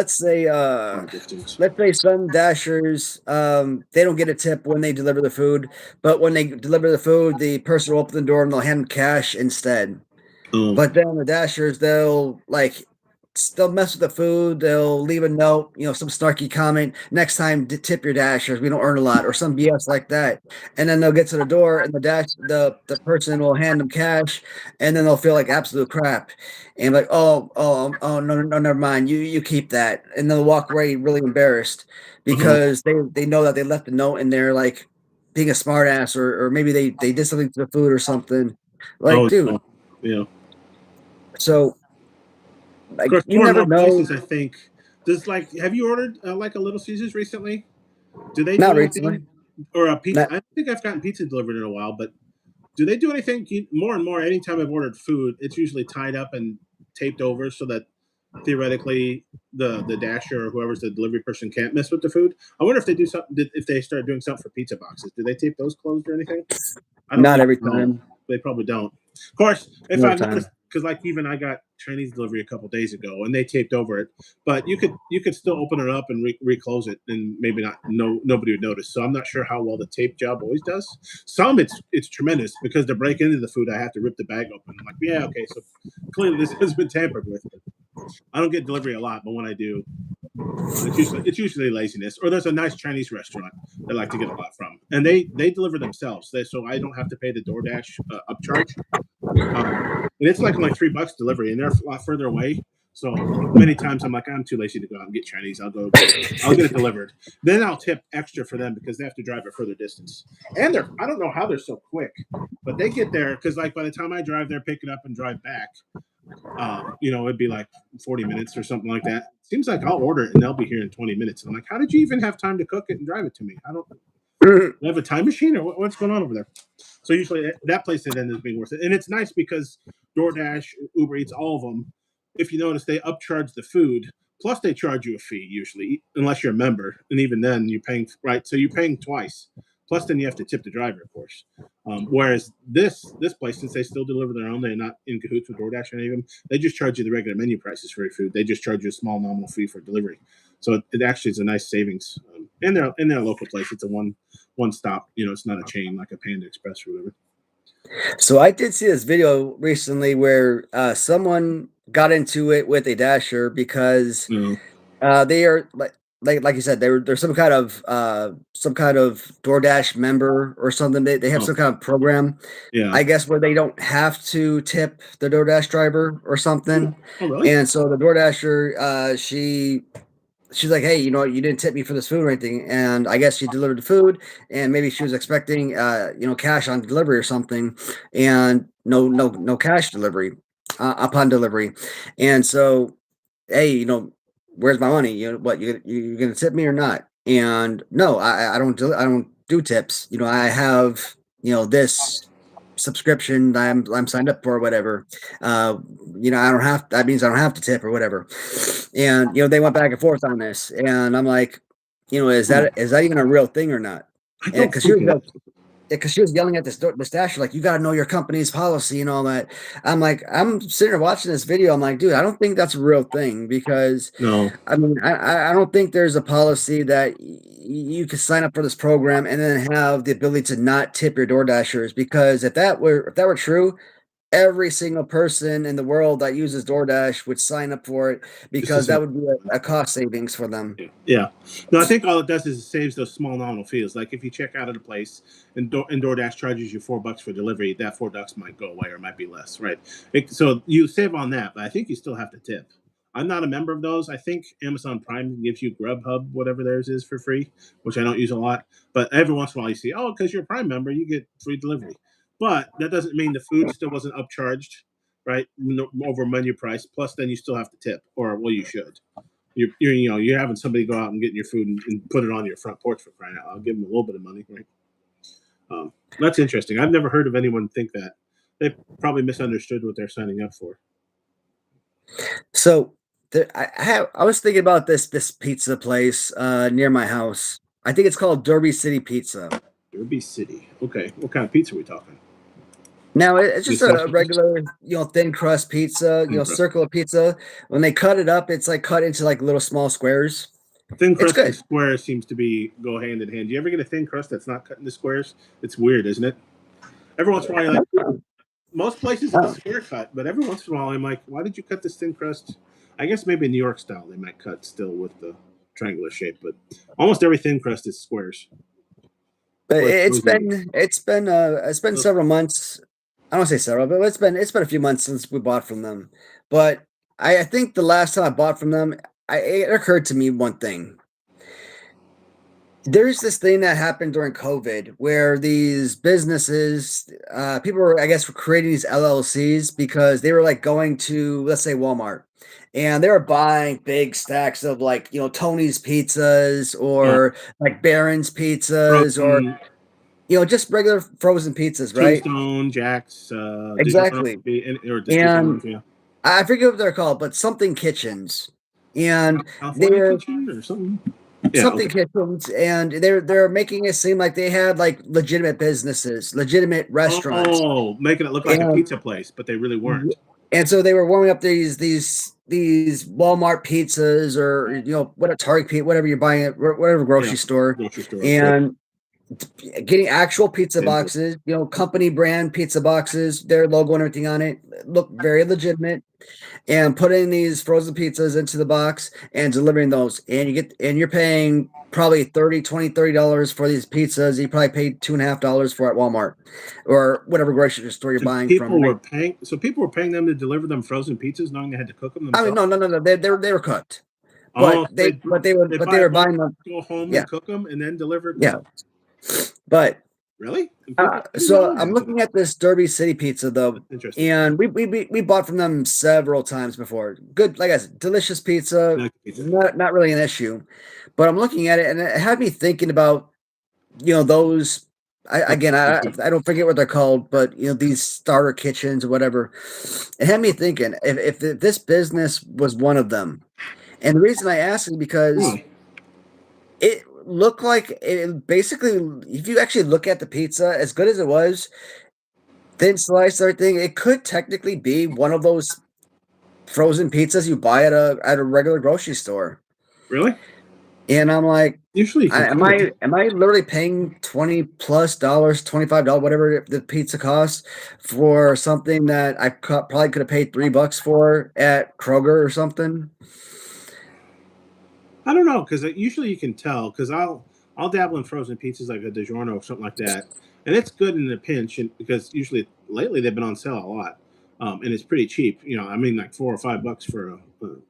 Long distance. let's say some dashers, they don't get a tip when they deliver the food, but when they deliver the food, the person will open the door and they'll hand them cash instead. Um. But then the dashers, they'll like they'll mess with the food. They'll leave a note, some snarky comment. Next time, tip your dashers. We don't earn a lot, or some BS like that. And then they'll get to the door, and the person will hand them cash, and then they'll feel like absolute crap, and like, oh, no, no, never mind. You keep that, and they'll walk away really embarrassed Uh-huh. because they know that they left a note in there, like being a smartass, or maybe they did something to the food or something. Like, Oh dude. no. Yeah. Of So like course, you more and never more know. places. I think. Does like have you ordered like a Little Caesars recently? Do they Not do recently. anything or a pizza? Not I don't think I've gotten pizza delivered in a while, but do they do anything more and more? Anytime I've ordered food, it's usually tied up and taped over so that theoretically the dasher or whoever's the delivery person can't mess with the food. I wonder if they do something. If they start doing something for pizza boxes, do they tape those closed or anything? I don't not really every know. time. They probably don't. Of course, if Not every I've time. noticed, because like even I got Chinese delivery a couple days ago, and they taped over it, but you could still open it up and reclose it, and maybe not nobody would notice. So I'm not sure how well the tape job always does. Some it's tremendous because to break into the food, I have to rip the bag open. I'm like, yeah, okay, so clearly this has been tampered with. But I don't get delivery a lot, but when I do, it's usually laziness. Or there's a nice Chinese restaurant that I like to get a lot from, and they deliver themselves, so I don't have to pay the DoorDash upcharge. And it's like only $3 delivery, and they're a lot further away. So many times I'm like, I'm too lazy to go out and get Chinese. I'll get it delivered. Then I'll tip extra for them because they have to drive a further distance. And I don't know how they're so quick, but they get there because like by the time I drive there, pick it up and drive back, it'd be like 40 minutes or something like that. Seems like I'll order it and they'll be here in 20 minutes. And I'm like, how did you even have time to cook it and drive it to me? I don't have a time machine or what's going on over there? So usually that place then ends up being worth it. And it's nice because DoorDash, Uber Eats, all of them, if you notice, they upcharge the food. Plus, they charge you a fee usually, unless you're a member, and even then, you're paying right. So you're paying twice. Plus, then you have to tip the driver, of course. Whereas this place, since they still deliver their own, they're not in cahoots with DoorDash or any of them. They just charge you the regular menu prices for your food. They just charge you a small nominal fee for delivery. So it actually is a nice savings. And they're a local place. It's a one stop. It's not a chain like a Panda Express or whatever. So I did see this video recently where someone got into it with a dasher because No. they are like you said, they're some kind of DoorDash member or something. They have Oh, some kind of program, yeah. I guess, where they don't have to tip the DoorDash driver or Oh, something. oh, really? And so the DoorDasher, she's like, "Hey, you know what? You didn't tip me for this food or anything." And I guess she delivered the food, and maybe she was expecting, cash on delivery or something, and no cash delivery upon delivery. And so, hey, where's my money? You gonna tip me or not? And no, I don't do tips. I have this subscription that I'm signed up for or whatever. Uh, I don't have that means I don't have to tip or whatever. And they went back and forth on this, and I'm like, Hmm. is that even a real thing or not? I And don't because she think was it like, is. because she was yelling at this dasher, like, you got to know your company's policy and all that. I'm like, I'm sitting there watching this video. I'm like, dude, I don't think that's a real thing because, No, I mean, I don't think there's a policy that you could sign up for this program and then have the ability to not tip your door dashers. Because if that were true, every single person in the world that uses DoorDash would sign up for it just to because say. that would be a cost savings for them. Yeah. Yeah. No, I think all it does is it saves those small nominal fees. Like if you check out at a place and DoorDash charges you $4 for delivery, that $4 might go away or might be less, right? So you save on that, but I think you still have to tip. I'm not a member of those. I think Amazon Prime gives you Grubhub, whatever theirs is, for free, which I don't use a lot. But every once in a while you see, oh, because you're a Prime member, you get free delivery. But that doesn't mean the food still wasn't upcharged, right? Over menu price. Plus, then you still have to tip, or well, you should. You're having somebody go out and get your food and put it on your front porch for crying out loud. I'll give them a little bit of money, right? That's interesting. I've never heard of anyone think that. They probably misunderstood what they're signing up for. So I was thinking about this pizza place near my house. I think it's called Derby City Pizza. Derby City. Okay, what kind of pizza are we talking? Now it's just Just a sausages? regular, thin crust pizza, Thin crust. circular pizza. When they cut it up, it's like cut into like little small squares. Thin It's crust and good. square seems to be go hand in hand. Do you ever get a thin crust that's not cut into squares? It's weird, isn't it? Every once in a while, you're like, most places it's a Oh, square cut, but every once in a while I'm like, why did you cut this thin crust? I guess maybe New York style they might cut still with the triangular shape, but almost every thin crust is squares. but Or it's frozen. it's been several months. I don't say several, but it's been a few months since we bought from them. But I think the last time I bought from them, it occurred to me one thing. There's this thing that happened during COVID where these businesses, people were, I guess, were creating these LLCs because they were like going to, let's say, Walmart, and they were buying big stacks of like, Tony's pizzas Oh, or like Barron's pizzas or, frozen just regular frozen pizzas, right? Tombstone, Jack's, Exactly. or the street And ones, yeah. I forget what they're called, but something kitchens. And California they're Kitchen or something. Yeah, something okay. kitchens, and they're making it seem like they had like legitimate businesses, legitimate restaurants, Oh, making it look like a and pizza place, but they really weren't. so they were warming up these Walmart pizzas or what a Target pizza, whatever you're buying at whatever Yeah, grocery store, grocery store. Yep. and getting actual pizza Denver. boxes, company brand pizza boxes, their logo and everything on it, look very legitimate, and putting these frozen pizzas into the box and delivering those. And you're paying probably $30 for these pizzas. You probably paid $2.50 for at Walmart or whatever grocery store you're And buying from. people were paying. So people were paying them to deliver them frozen pizzas, knowing they had to cook them I mean, themselves. no. They were cooked, Oh, so they but buy they a were bunch, buying them. go home Yeah, and cook them, and then deliver it to yeah. them. But Really? And people, I didn't so know I'm that. looking at this Derby City pizza though, That's interesting. and we bought from them several times before. Good, like I said, delicious pizza. Like pizza. Not really an issue, but I'm looking at it and it had me thinking about those. I don't forget what they're called, but these starter kitchens or whatever. It had me thinking if this business was one of them, and the reason I ask is because Really? it looked like it basically, if you actually look at the pizza, as good as it was, thin slice, everything, it could technically be one of those frozen pizzas you buy at a regular grocery store. Really? And I'm like, Usually you can am tell the I difference. am I literally paying $20+, $25, whatever the pizza costs for something that I probably could have paid $3 for at Kroger or something? I don't know because usually you can tell because I'll dabble in frozen pizzas like a DiGiorno or something like that, and it's good in a pinch. And because usually lately they've been on sale a lot, and it's pretty cheap. You know, I mean like $4 or $5 for a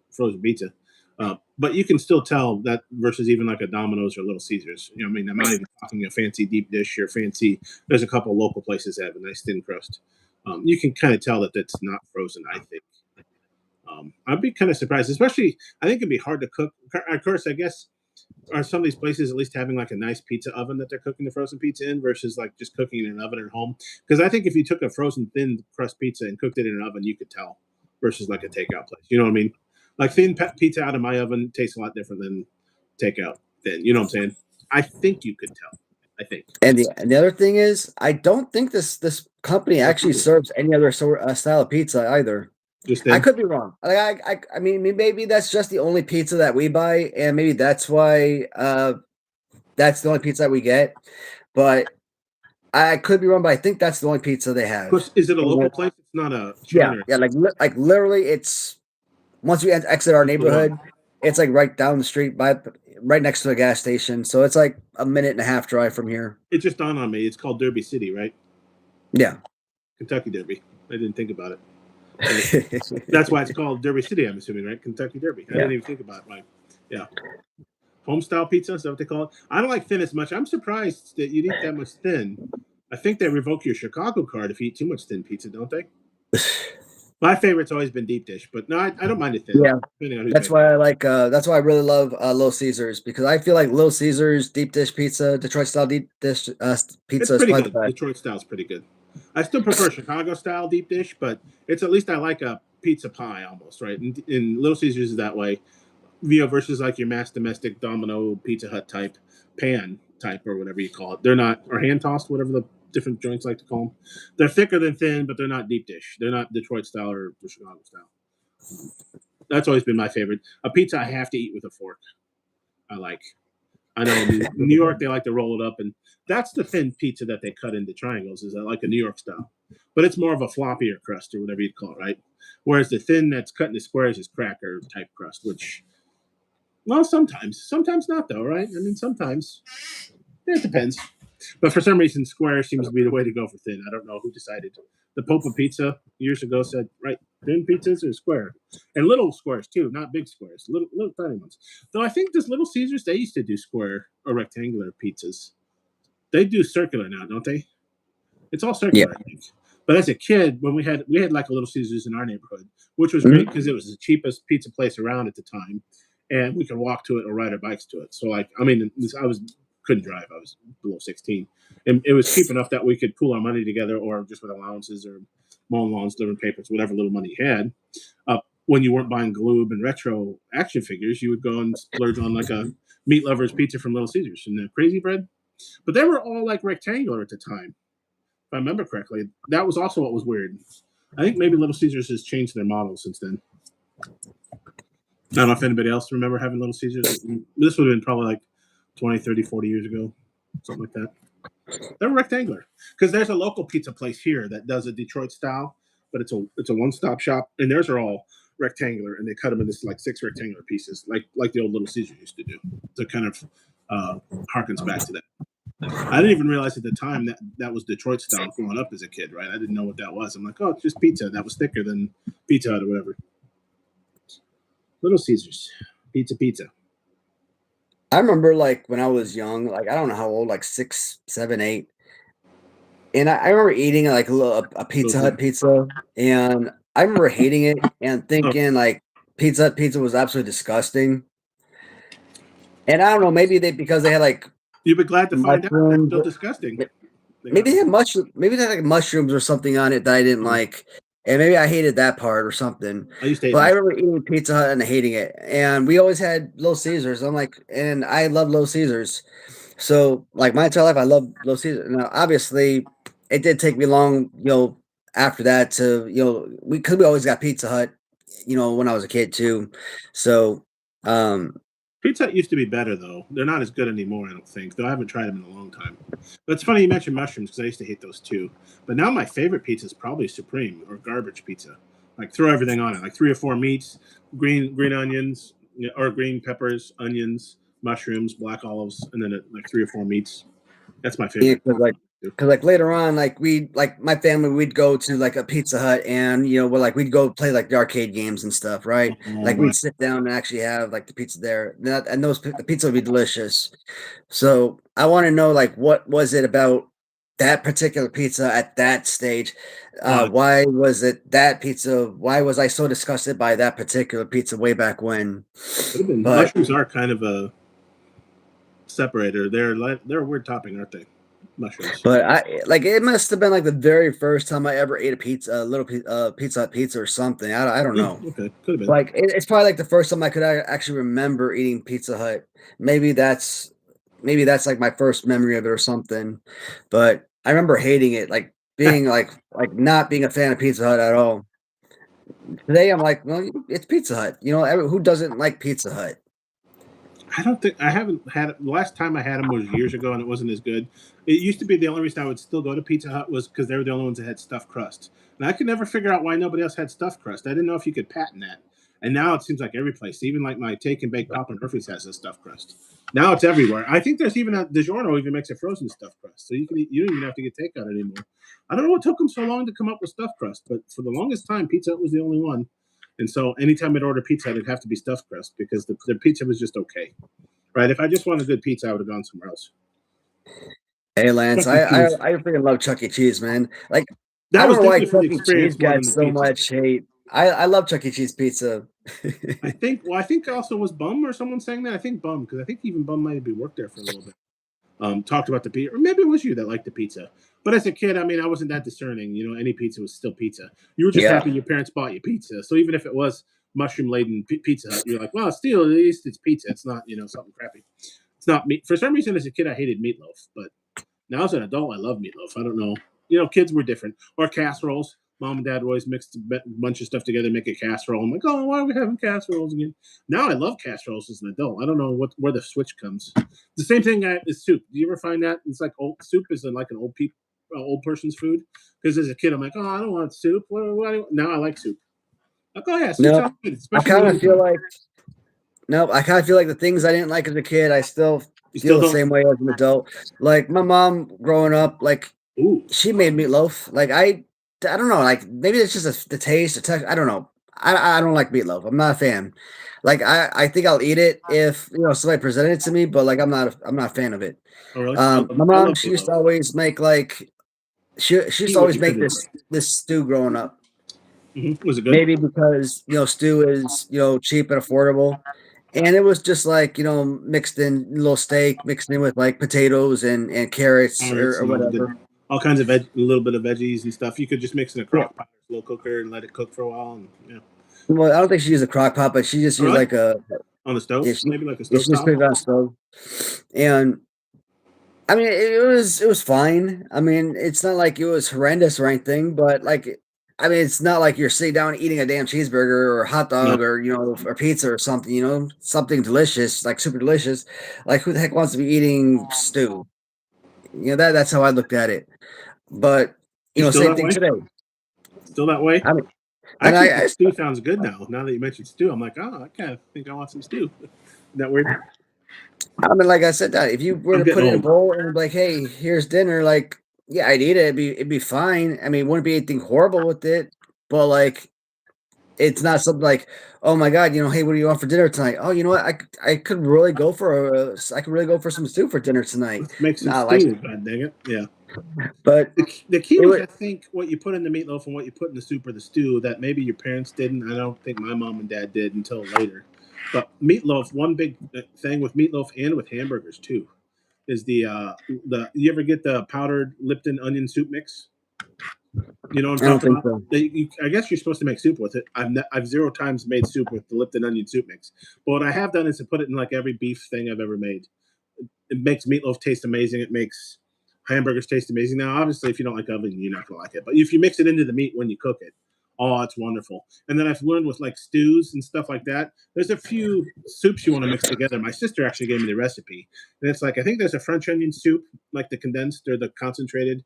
frozen pizza. But you can still tell that versus even like a Domino's or Little Caesars. You know, I mean, I'm not even talking a fancy deep dish or fancy. There's a couple local places that have a nice thin crust. You can kind of tell that it's not frozen. I think. I'd be kind of surprised, especially I think it'd be hard to cook. Of course, I guess are some of these places at least having like a nice pizza oven that they're cooking the frozen pizza in versus like just cooking in an oven at home? Because I think if you took a frozen thin crust pizza and cooked it in an oven, you could tell versus like a takeout place. You know what I mean? Like thin pizza out of my oven tastes a lot different than takeout thin. You know what I'm saying? I think you could tell. I think. And the other thing is, I don't think this company actually serves any other style of pizza either. Just I thin. could be wrong. Like I mean, maybe that's just the only pizza that we buy, and maybe that's why that's the only pizza that we get. But I could be wrong, but I think that's the only pizza they Of have. course, is it a And local place? It's not a yeah, chain or yeah, like literally, it's once we exit our just the one. neighborhood, it's like right down the street right next to the gas station. So it's like a minute and a half drive from here. It just dawned on me. It's called Derby City, right? Yeah. Kentucky Derby. I didn't think about it. Right. That's why it's called Derby City, I'm assuming, right? Kentucky Derby. I Yeah. didn't even think about it. Like, yeah. Home style pizza, is that what they call it? I don't like thin as much. I'm surprised that you'd eat that much thin. I think they revoke your Chicago card if you eat too much thin pizza, don't they? My favorite's always been deep dish, but no, I don't mind it thin, Yeah. depending on who's That's making it. why I like that's why I really love Little Caesars because I feel like Little Caesars deep dish pizza, Detroit style deep dish It's pizza is pretty probably the good. best. Detroit style's pretty good. I still prefer Chicago style deep dish, but it's at least I like a pizza pie almost, right? And Little Caesars is that way. Versus like your mass domestic Domino Pizza Hut type pan type or whatever you call it. They're not or hand tossed, whatever the different joints like to call them. They're thicker than thin, but they're not deep dish. They're not Detroit style or Chicago style. That's always been my favorite. A pizza I have to eat with a fork. I like. I know in New York they like to roll it up, and that's the thin pizza that they cut into triangles. Is that like a New York style? But it's more of a floppier crust or whatever you'd call it, right? Whereas the thin that's cut into squares is cracker type crust, which well, sometimes not though, right? I mean, sometimes it depends. But for some reason, square seems to be the way to go for thin. I don't know who decided. The Pope of Pizza years ago said, right, thin pizzas are square, and little squares too, not big squares, little tiny ones. Though I think this Little Caesars they used to do square or rectangular pizzas. They do circular now, don't they? It's all Yeah. circular, I think. But as a kid, when we had like a Little Caesars in our neighborhood, which was great Mhm. because it was the cheapest pizza place around at the time, and we could walk to it or ride our bikes to it. So like, I mean, I was couldn't drive. I was below 16, and it was cheap enough that we could pool our money together, or just with allowances or mowing lawns, delivering papers, whatever little money you had. When you weren't buying Gloob and retro action figures, you would go and splurge on like a meat lovers pizza from Little Caesars and the crazy bread. But they were all like rectangular at the time if I remember correctly. That was also what was weird. I think maybe Little Caesars has changed their model since then. I don't know if anybody else remember having Little Caesars. This would have been probably like 20, 30, 40 years ago, something like that. They're rectangular because there's a local pizza place here that does a Detroit style, but it's a one stop shop, and theirs are all rectangular, and they cut them into like 6 rectangular pieces, like the old Little Caesar used to do. So it kind of harkens back to that. I didn't even realize at the time that that was Detroit style growing up as a kid, right? I didn't know what that was. I'm like, oh, it's just pizza. That was thicker than Pizza Hut or whatever. Little Caesars, pizza. I remember like when I was young, like I don't know how old, like 6, 7, 8. And I remember eating like a Pizza Those, Hut pizza, and I remember hating it and oh, thinking like Pizza Hut pizza was absolutely disgusting. And I don't know, maybe because they had like you'd be glad to find out they're mushrooms, still disgusting. They got maybe they had maybe they had like mushrooms or something on it that I didn't oh, like, and maybe I hated that part or something. I used to hate But I mushrooms. remember eating Pizza Hut and hating it, and we always had Little Caesars. I'm like, and I love Little Caesars. So, like my entire life, I love Little Caesars. Now, obviously, it did take me long, after that to, because we always got Pizza Hut, when I was a kid too. So, um, Pizza Hut used to be better though. They're not as good anymore, I don't think. Though I haven't tried them in a long time. But it's funny you mentioned mushrooms because I used to hate those too. But now my favorite pizza is probably Supreme or garbage pizza. Like throw everything on it, like 3 or 4 meats, green onions, or green peppers, onions, mushrooms, black olives, and then like 3 or 4 meats. That's my Yeah, favorite. cause like later on, like we like my family, we'd go to like a Pizza Hut, and we're like we'd go play like the arcade games and stuff, right? Oh Like my! we'd sit down and actually have like the pizza there, and the pizza would be delicious. So I want to know like what was it about that particular pizza at that stage? Uh, Why was it that pizza? Why was I so disgusted by that particular pizza way back when? could have been But mushrooms are kind of a separator. They're a weird topping, aren't they? Mushrooms. But I like it must have been like the very first time I ever ate a pizza, a little Pizza Hut pizza or something. I don't Yeah, know. okay, could have been. Like it's probably like the first time I could actually remember eating Pizza Hut. Maybe that's maybe that's like my first memory of it or something. But I remember hating it, like being like not being a fan of Pizza Hut at all. Today I'm like, well, it's Pizza Hut. Who doesn't like Pizza Hut? I don't think I haven't had it. The last time I had them was years ago, and it wasn't as good. It used to be the only reason I would still go to Pizza Hut was because they were the only ones that had stuffed crust, and I could never figure out why nobody else had stuffed crust. I didn't know if you could patent that, and now it seems like every place, even like my Take and Bake Papa Murphy's, has a stuffed crust. Now it's everywhere. I think there's even a DiGiorno even makes a frozen stuffed crust, so you don't even have to get takeout anymore. I don't know what took them so long to come up with stuffed crust, but for the longest time, Pizza Hut was the only one. And so anytime I'd order pizza, it'd have to be stuffed crust because the pizza was just okay. Right? If I just wanted good pizza, I would have gone somewhere else. Hey Lance, Chuck E. Cheese. I freaking love Chuck E. Cheese, man. Like I That don't was know why definitely for Chuck the E. Cheese experience more got than the so pizza. much hate. I love Chuck E. Cheese pizza. I think. Well, I think also was Bum or someone saying that. I think Bum because I think even Bum might have worked there for a little bit. Talked about the pizza, or maybe it was you that liked the pizza. But as a kid, I mean, I wasn't that discerning. Any pizza was still pizza. You were just Yeah. happy your parents bought you pizza. So even if it was mushroom laden Pizza Hut, you're like, well, still at least it's pizza. It's not something crappy. It's not meat. For some reason, as a kid, I hated meatloaf, but now as an adult, I love meatloaf. I don't know. Kids were different. Or casseroles. Mom and dad always mixed a bunch of stuff together, make a casserole. I'm like, oh, why are we having casseroles again? Now I love casseroles as an adult. I don't know where the switch comes. The same thing is soup. Do you ever find that it's like soup is like an old person's food? Because as a kid, I'm like, oh, I don't want soup. Now I like soup. Like, oh yeah, soup No, sounds good, I especially when kind you're of feel young. like no, I kind of feel like the things I didn't like as a kid, I still You feel still the don't. same way as an adult. Like my mom growing up, like Ooh, she made meatloaf. Like I don't know, like maybe it's just the taste, the texture. I don't know. I don't like meatloaf. I'm not a fan. Like I think I'll eat it if somebody presented it to me, but like I'm not a fan of it. oh really? My I mom, love she used to meatloaf. always make like she used Eat to what always you put make in it. this stew growing up. Was it good? Maybe because stew is cheap and affordable, and it was just like mixed in little steak mixed in with like potatoes and carrots Carrots or and all the good, whatever. all kinds of a little bit of veggies and stuff. You could just mix in a Yeah. crock pot, slow cooker, and let it cook for a while. And yeah, Well, I don't think she used a crock pot, but she just oh, used really? like a On the stove, yeah, maybe like a she stove just top. put it on the stove, and I mean it was fine. I mean it's not like it was horrendous or anything, but like I mean it's not like you're sitting down eating a damn cheeseburger or a hot No, dog or or pizza or something, something delicious like super delicious. Like who the heck wants to be eating stew? That's how I looked at it. But you still same that thing way? today. Still that way? I mean, I and actually I think stew sounds good now. Now that you mentioned stew, I'm like, oh, I kind of think I want some stew. Isn't that weird? I mean, like I said, that if you were I'm to getting put it in a old. bowl and be like, "Hey, here's dinner," like, yeah, I'd eat it. It'd be fine. I mean, it wouldn't be anything horrible with it, but like, it's not something like, "Oh my God, hey, what do you want for dinner tonight?" Oh, you know what? I could really go for I could really go for some stew for dinner tonight. Let's make some Not like, stew. God dang it! Yeah. but The key it was, I would. think, what you put in the meatloaf and what you put in the soup or the stew that maybe your parents didn't. I don't think my mom and dad did until later. But meatloaf, one big thing with meatloaf and with hamburgers too, is the you ever get the powdered Lipton onion soup mix? You know what I'm I don't talking think about? so. I guess you're supposed to make soup with it. I've zero times made soup with the Lipton onion soup mix. But what I have done is to put it in like every beef thing I've ever made. It makes meatloaf taste amazing. It makes hamburgers taste amazing. Now, obviously, if you don't like oven, you're not gonna like it. But if you mix it into the meat when you cook it, Oh, it's wonderful. And then I've learned with like stews and stuff like that. There's a few soups you want to mix together. My sister actually gave me the recipe, and it's like I think there's a French onion soup, like the condensed or the concentrated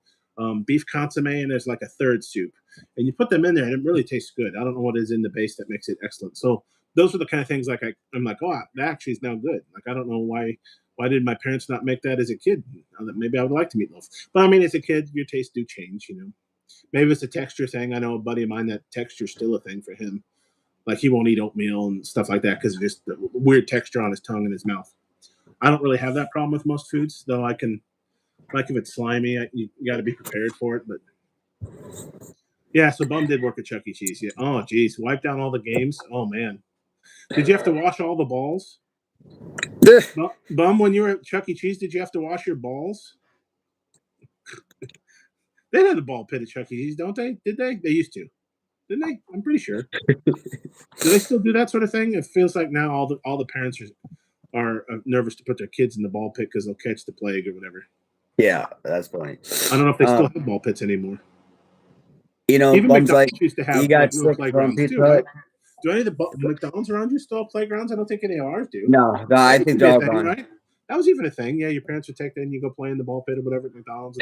beef consomme, and there's like a third soup, and you put them in there, and it really tastes good. I don't know what is in the base that makes it excellent. So those are the kind of things like I'm like, oh, that actually is now good. Like I don't know why did my parents not make that as a kid? Maybe I would like to meatloaf, but I mean, as a kid, your tastes do change, you know. Maybe it's a texture thing. I know a buddy of mine that texture's still a thing for him. Like he won't eat oatmeal and stuff like that because of just the weird texture on his tongue and his mouth. I don't really have that problem with most foods, though. I can like if it's slimy, you got to be prepared for it. But yeah, so Bum did work at Chuck E. Cheese. Yeah. Oh, geez, wipe down all the games. Oh man, did you have to wash all the balls? Bum, when you were at Chuck E. Cheese, did you have to wash your balls? They had a ball pit at Chuck E. Cheese, don't they? Did they? They used to, didn't they? I'm pretty sure. Do they still do that sort of thing? It feels like now all the parents are nervous to put their kids in the ball pit because they'll catch the plague or whatever. Yeah, that's funny. I don't know if they still have ball pits anymore. You know, Even Bum's like, McDonald's used to he have got like little sick from playgrounds Pizza too, Hut. right? Do any of the McDonald's around you still have playgrounds? I don't think any of ours do. No, I think they're all gone. Right? That was even a thing. Yeah, your parents would take that and you go play in the ball pit or whatever at McDonald's.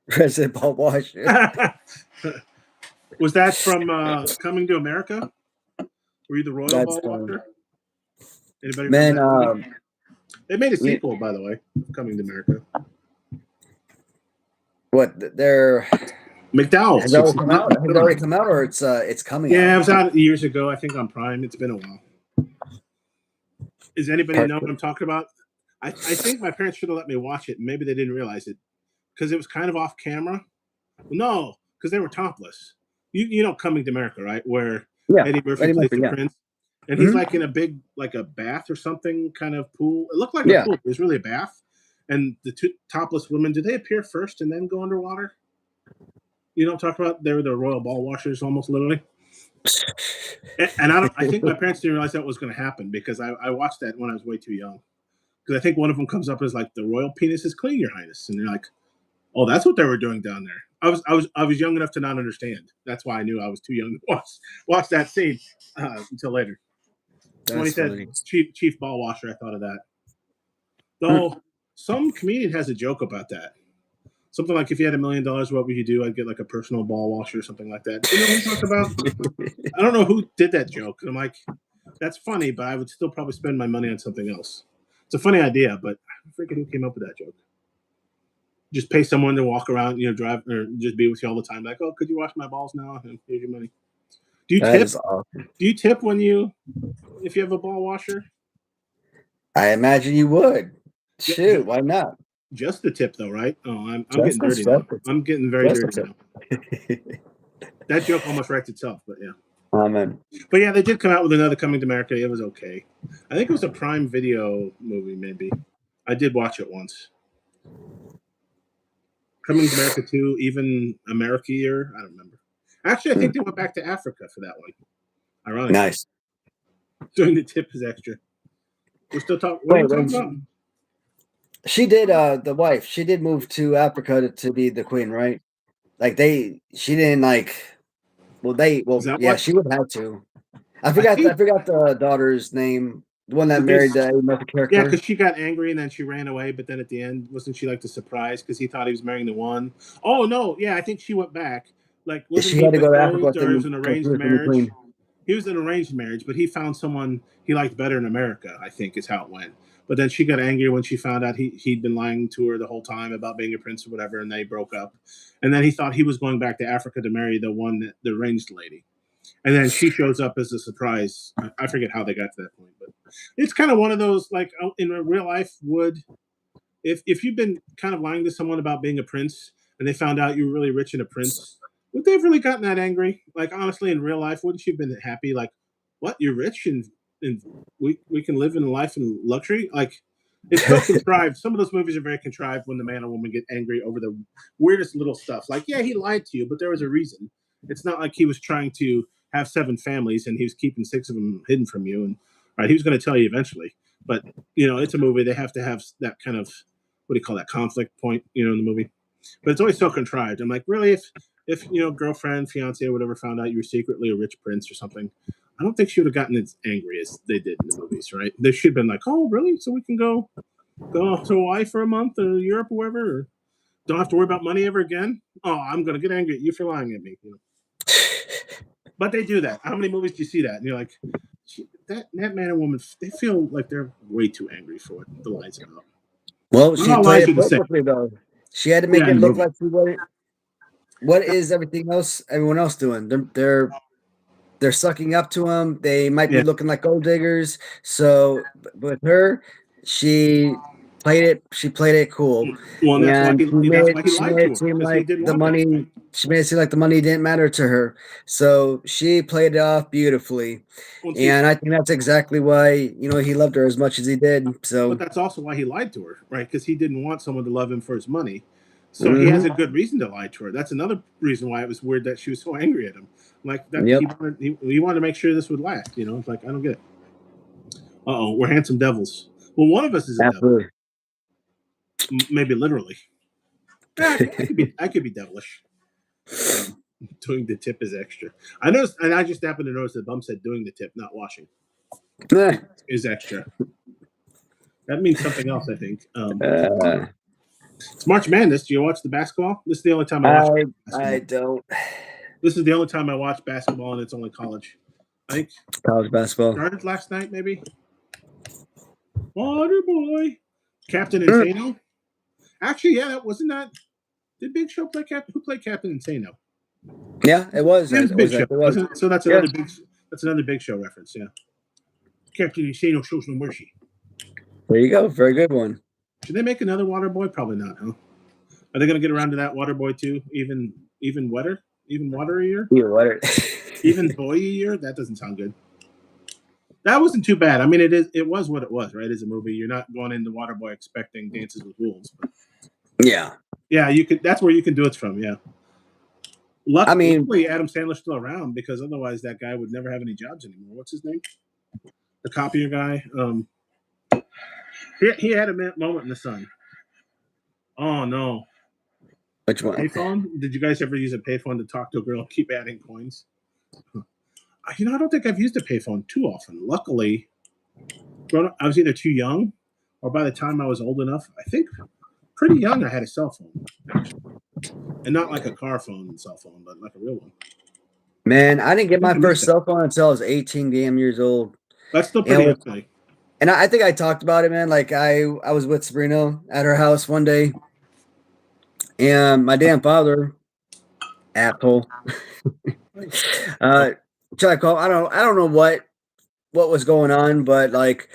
President Ball Wash. Was that from Coming to America? Were you the royal That's ball watcher? Anybody? man. They made a sequel, by the way, Coming to America. What they're McDowell's has it already come out, or it's coming? Yeah, out? It was out years ago. I think on Prime. It's been a while. Does anybody know what I'm talking about? I think my parents should have let me watch it. Maybe they didn't realize it because it was kind of off camera. No, because they were topless. You know, Coming to America, right? Where Eddie Murphy plays the prince, and he's like in a big like a bath or something kind of pool. It looked like a pool. It was really a bath. And the two topless women, do they appear first and then go underwater? You know what I'm talking about? They were the royal ball washers, almost literally. And I think my parents didn't realize that was going to happen because I watched that when I was way too young. Because I think one of them comes up as like the royal penis is clean, Your Highness, and they're like, "Oh, that's what they were doing down there." I was young enough to not understand. That's why I knew I was too young to watch that scene until later. That's when he said chief ball washer, I thought of that. Though some comedian has a joke about that. Something like, if you had $1 million, what would you do? I'd get like a personal ball washer or something like that. You know what I'm talking about? I don't know who did that joke. I'm like, that's funny, but I would still probably spend my money on something else. It's a funny idea, but I forget who came up with that joke. Just pay someone to walk around, you know, drive or just be with you all the time. Like, oh, could you wash my balls now? Here's your money. Do you tip? Awesome. Do you tip if you have a ball washer? I imagine you would. Shoot, why not? Just the tip, though, right? Oh, I'm getting dirty now. I'm getting very dirty now. That joke almost wrecked itself, but yeah. Amen. But yeah, they did come out with another Coming to America. It was okay. I think it was a Prime Video movie, maybe. I did watch it once. Coming to America 2, even America Year. I don't remember. Actually, I think they went back to Africa for that one. Ironically. Nice. Doing the tip is extra. We're still talking. What are we talking about? She did. The wife. She did move to Africa to be the queen, right? Like she didn't like. Well, yeah, she would have to. I forgot the daughter's name. The one that married the Murphy character. Yeah, because she got angry and then she ran away. But then at the end, wasn't she like the surprise because he thought he was marrying the one? Oh no, yeah, I think she went back. Like wasn't she had to go to Africa. Or it was an arranged marriage. He was an arranged marriage, but he found someone he liked better in America. I think is how it went. But then she got angry when she found out he'd been lying to her the whole time about being a prince or whatever, and they broke up. And then he thought he was going back to Africa to marry the arranged lady. And then she shows up as a surprise. I forget how they got to that point, but it's kind of one of those, like in real life, if you've been kind of lying to someone about being a prince and they found out you were really rich and a prince, would they have really gotten that angry? Like, honestly, in real life, wouldn't you have been happy? Like, what? You're rich and we can live in life in luxury? Like, it's so contrived. Some of those movies are very contrived when the man or woman get angry over the weirdest little stuff. Like, yeah, he lied to you, but there was a reason. It's not like he was trying to have 7 families and he was keeping 6 of them hidden from you. And right, he was going to tell you eventually. But, you know, it's a movie. They have to have that kind of, what do you call that, conflict point, you know, in the movie. But it's always so contrived. I'm like, really? if girlfriend, fiance, or whatever found out you were secretly a rich prince or something, I don't think she would have gotten as angry as they did in the movies, right? They should have been like, "Oh, really? So we can go to Hawaii for a month or Europe or wherever, or don't have to worry about money ever again." Oh, I'm gonna get angry at you for lying at me. But they do that. How many movies do you see that? And you're like, that man and woman, they feel like they're way too angry for what the lies about. Well, Not she all played lies are it the same. perfectly though. She had to Yeah, make in it the look movie. like what is everything else everyone else doing? They're sucking up to him. They might be Yeah. looking like gold diggers. So with her, she she played it cool. Well, and And that's why he she lied made to it her seem because he like didn't the want that, money right? she made it seem like the money didn't matter to her. So she played it off beautifully. Well, see, And I think that's exactly why, he loved her as much as he did. but So that's also why he lied to her, right? Because he didn't want someone to love him for his money. So he has mhm. a good reason to lie to her. That's another reason why it was weird that she was so angry at him. Like that, Yep. he wanted to make sure this would last. It's like I don't get it. Uh oh, we're handsome devils. Well, one of us is a devil, Absolutely. maybe literally. Yeah, I could be devilish. Doing the tip is extra. I noticed, and I just happened to notice the bump said doing the tip, not washing, is extra. That means something else, I think. Uh, It's March Madness. Do you watch the basketball? This is the only time I watch I basketball. don't This is the only time I watch basketball, and it's only college. I think college basketball. started last night, maybe. Water boy, Captain Mm, Insano. Actually, yeah, that wasn't that. Did Big Show play Captain? Who played Captain Insano? yeah, it was. It was It was Big Show, it was. wasn't it? So that's Yeah. another big. That's another Big Show reference. Yeah, Captain Insano shows no mercy. There you go. Very good one. Should they make another Water Boy? Probably not, huh? Are they going to get around to that Water Boy too? Even wetter, even waterier, You what? even boyier? That doesn't sound good. That wasn't too bad. I mean, it was what it was, right? As a movie, you're not going into Waterboy expecting Dances with Wolves, but Yeah. yeah, you could. That's where you can do it from. Yeah. I mean, Luckily, Adam Sandler's still around because otherwise that guy would never have any jobs anymore. What's his name? The copier guy. He had a moment in the sun. Oh no, which a one? payphone. Did you guys ever use a payphone to talk to a girl and keep adding coins? I don't think I've used a payphone too often. Luckily, I was either too young, or by the time I was old enough, I think pretty young, I had a cell phone, actually. And not like a car phone cell phone, but like a real one. Man, I didn't get I think my I missed first that. cell phone until I was 18 damn years old. That's still And pretty with, okay. and I think I talked about it, man. Like I was with Sabrina at her house one day, and my damn father, asshole, uh, tried to call. I don't know what was going on, but like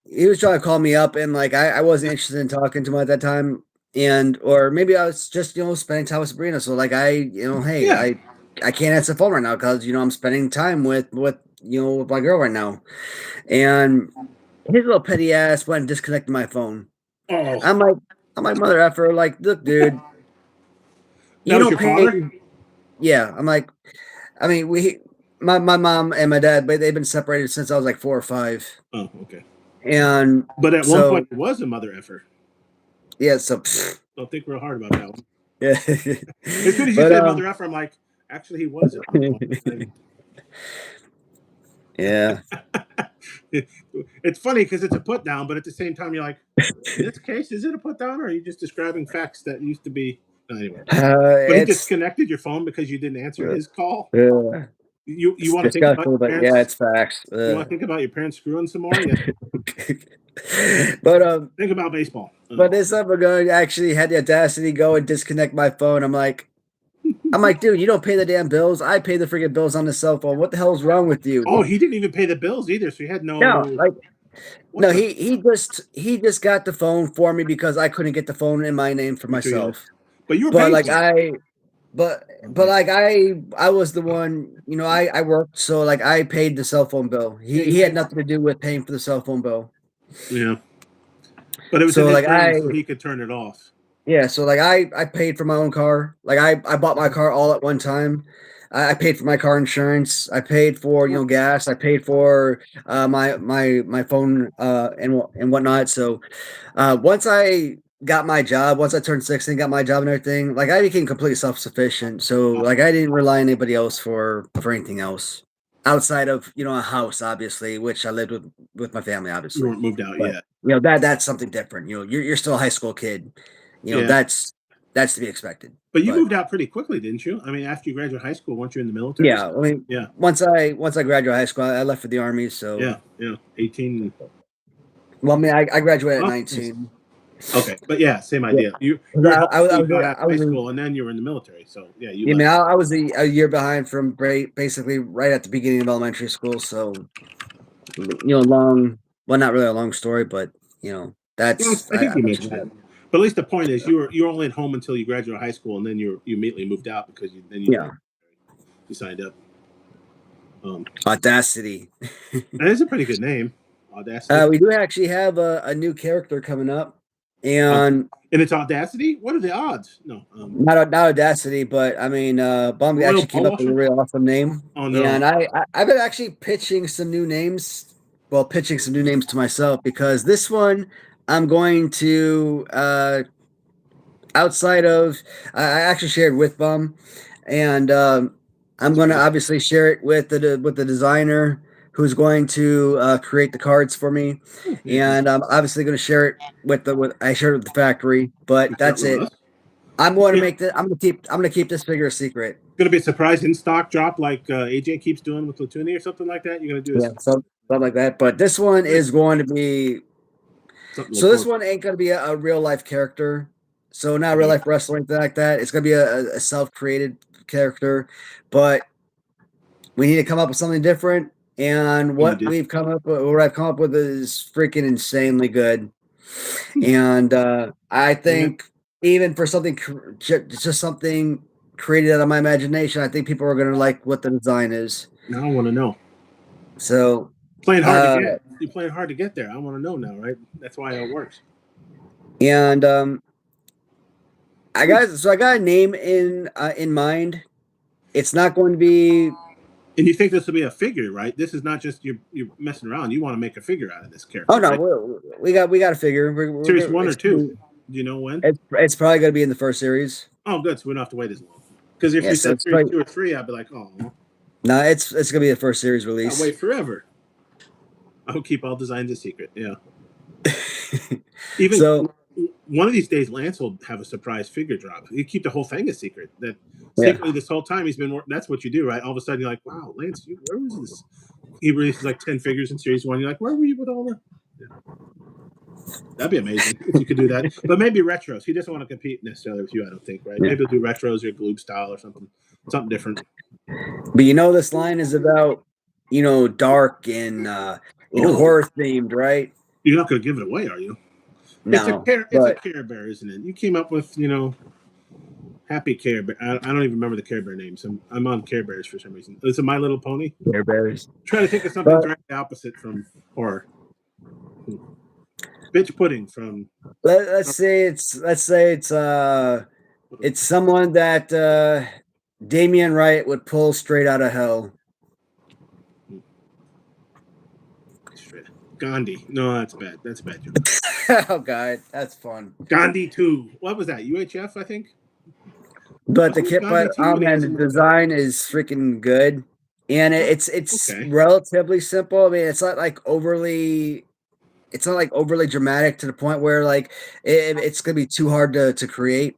he was trying to call me up, and like I wasn't interested in talking to him at that time, and or maybe I was just spending time with Sabrina. So like hey, Yeah. I can't answer the phone right now because I'm spending time with my girl right now, and his little petty ass went and disconnected my phone. Oh, I'm like mother effer, like look, dude, that you was don't your pay. father? Yeah, I'm like, I mean my mom and my dad, but they've been separated since I was like 4 or 5. Oh, okay. And But at one point, so, it was a mother effer. yeah, so, Don't think real hard about that one. yeah. As soon as you But, said mother effer, I'm like, actually, he was at one point. yeah. It's funny because it's a put down, but at the same time, you're like, in this case, is it a put down, or are you just describing facts that used to be? No, anyway. But he It's, disconnected your phone because you didn't answer his call. yeah, You it's want to think about disgustful, your but yeah, parents? it's facts. You want to think about your parents screwing some more? Yeah. But, Think about baseball. but this other guy actually had the audacity to go and disconnect my phone. I'm like, dude, you don't pay the damn bills. I pay the freaking bills on the cell phone. What the hell's wrong with you? Oh, he didn't even pay the bills either, so he had No, no. like, What no, the? he just got the phone for me because I couldn't get the phone in my name for You're too young. myself. But you were But paying like for it. but like I was the one, I worked, so like I paid the cell phone bill. Yeah, you He had paid. nothing to do with paying for the cell phone bill. Yeah, but it was in So his like name, so he could turn it off. yeah, so like I paid for my own car. Like I bought my car all at one time. I paid for my car insurance. I paid for gas. I paid for my phone and whatnot. So once I got my job, once I turned 16, got my job and everything, like I became completely self-sufficient. So like Awesome. I didn't rely on anybody else for anything else outside of, a house, obviously, which I lived with my family, You obviously. weren't moved out But yet. that's something different. You're still a high school kid. Yeah. That's to be expected. But you But moved out pretty quickly, didn't you? I mean, after you graduated high school, weren't you in the military? yeah, I mean, Yeah. once I graduated high school, I left for the army. So Yeah. Yeah. 18. well, I mean, I graduated at Oh, nice. 19. Okay. But yeah, same Yeah, idea. You 'cause were home until you got out I of high was school, and then you were in the military. So yeah, you Yeah, left. man, I was a year behind from basically right at the beginning of elementary school. So, well, not really a long story, but Yeah, that's I think I you mentioned mentioned it. that. But at least the point is, you were only at home until you graduated high school, and then you immediately moved out because then you Yeah, joined. You signed up. Um, Audacity. that is a pretty good name, Audacity. We do actually have a new character coming up, Um, and and it's Audacity. What are the odds? No. not Audacity, but I mean, Bum Royal actually came Ball up with a Washer. real awesome name, Oh no. and I've been actually pitching some new names. Well, pitching some new names to myself because this one I'm going to outside of I actually shared with Bum, and I'm That's going to great. obviously share it with the designer who's going to create the cards for me, Oh, yeah, and I'm obviously going to share it with I shared it with the factory, but you share it that's with it. us. Yeah, I'm going to keep this figure a secret. going to be a surprise in stock drop like AJ keeps doing with Latuni or something like that. You're going to do Yeah, this. something like that. But this one Nice. is going to be Something to so look this forward one ain't going to be a real life character. So not to. real Okay. life wrestling anything like that. It's going to be a self created character, but we need to come up with something different. And And you did. what I've come up with is freaking insanely good. And I Yeah. think even for something just something created out of my imagination, I think people are going to like what the design is. Now I want to know. So, Playing hard to uh, get. You're playing hard to get there. I want to know now, right? That's why it works. and Hmm. I got a name in mind. It's not going to be. And you think this will be a figure, right? This is not just you're messing around. You want to make a figure out of this Oh character, no, right? we got to figure. Series one or It's two? Do you know when? it's probably going to be in the first series. Oh, good. So we don't have to wait as long. Because if Yeah, you so said it's series probably two or three, I'd be like, oh, no, it's going to be the first series I'll release. wait forever. I will keep all designs a secret. Yeah. Even So one of these days, Lance will have a surprise figure drop. You keep the whole thing a secret. That yeah, secretly this whole time he's been. That's what you do, right? All of a sudden you're like, wow, Lance, where was this? He releases like 10 figures in series one. You're like, where were you with all the? Yeah. That'd be amazing if you could do that. But maybe retros. He doesn't want to compete necessarily with you, I don't think, right? yeah. Maybe he'll do retros or Gloob style or something different. But this line is about dark and Oh, horror themed, right? you're not going to give it away, are you? No, It's a but Care Bear, isn't it? You came up with Happy Care Bear. I don't even remember the Care Bear names. I'm on Care Bears for some reason. Is it My Little Pony? Care Bears. Try to think of something But directly opposite from horror. Bitch Pudding from. let's say it's someone that Damian Wright would pull straight out of hell. Gandhi. No, that's bad. That's a bad joke. Oh god, that's fun. Gandhi 2. What was that? UHF, I think? But Wasn't it Gandhi 2 oh when he man, has the him? design is freaking good, and Oh, it's okay. relatively simple. I mean, it's not like overly dramatic to the point where like it's gonna be too hard to create.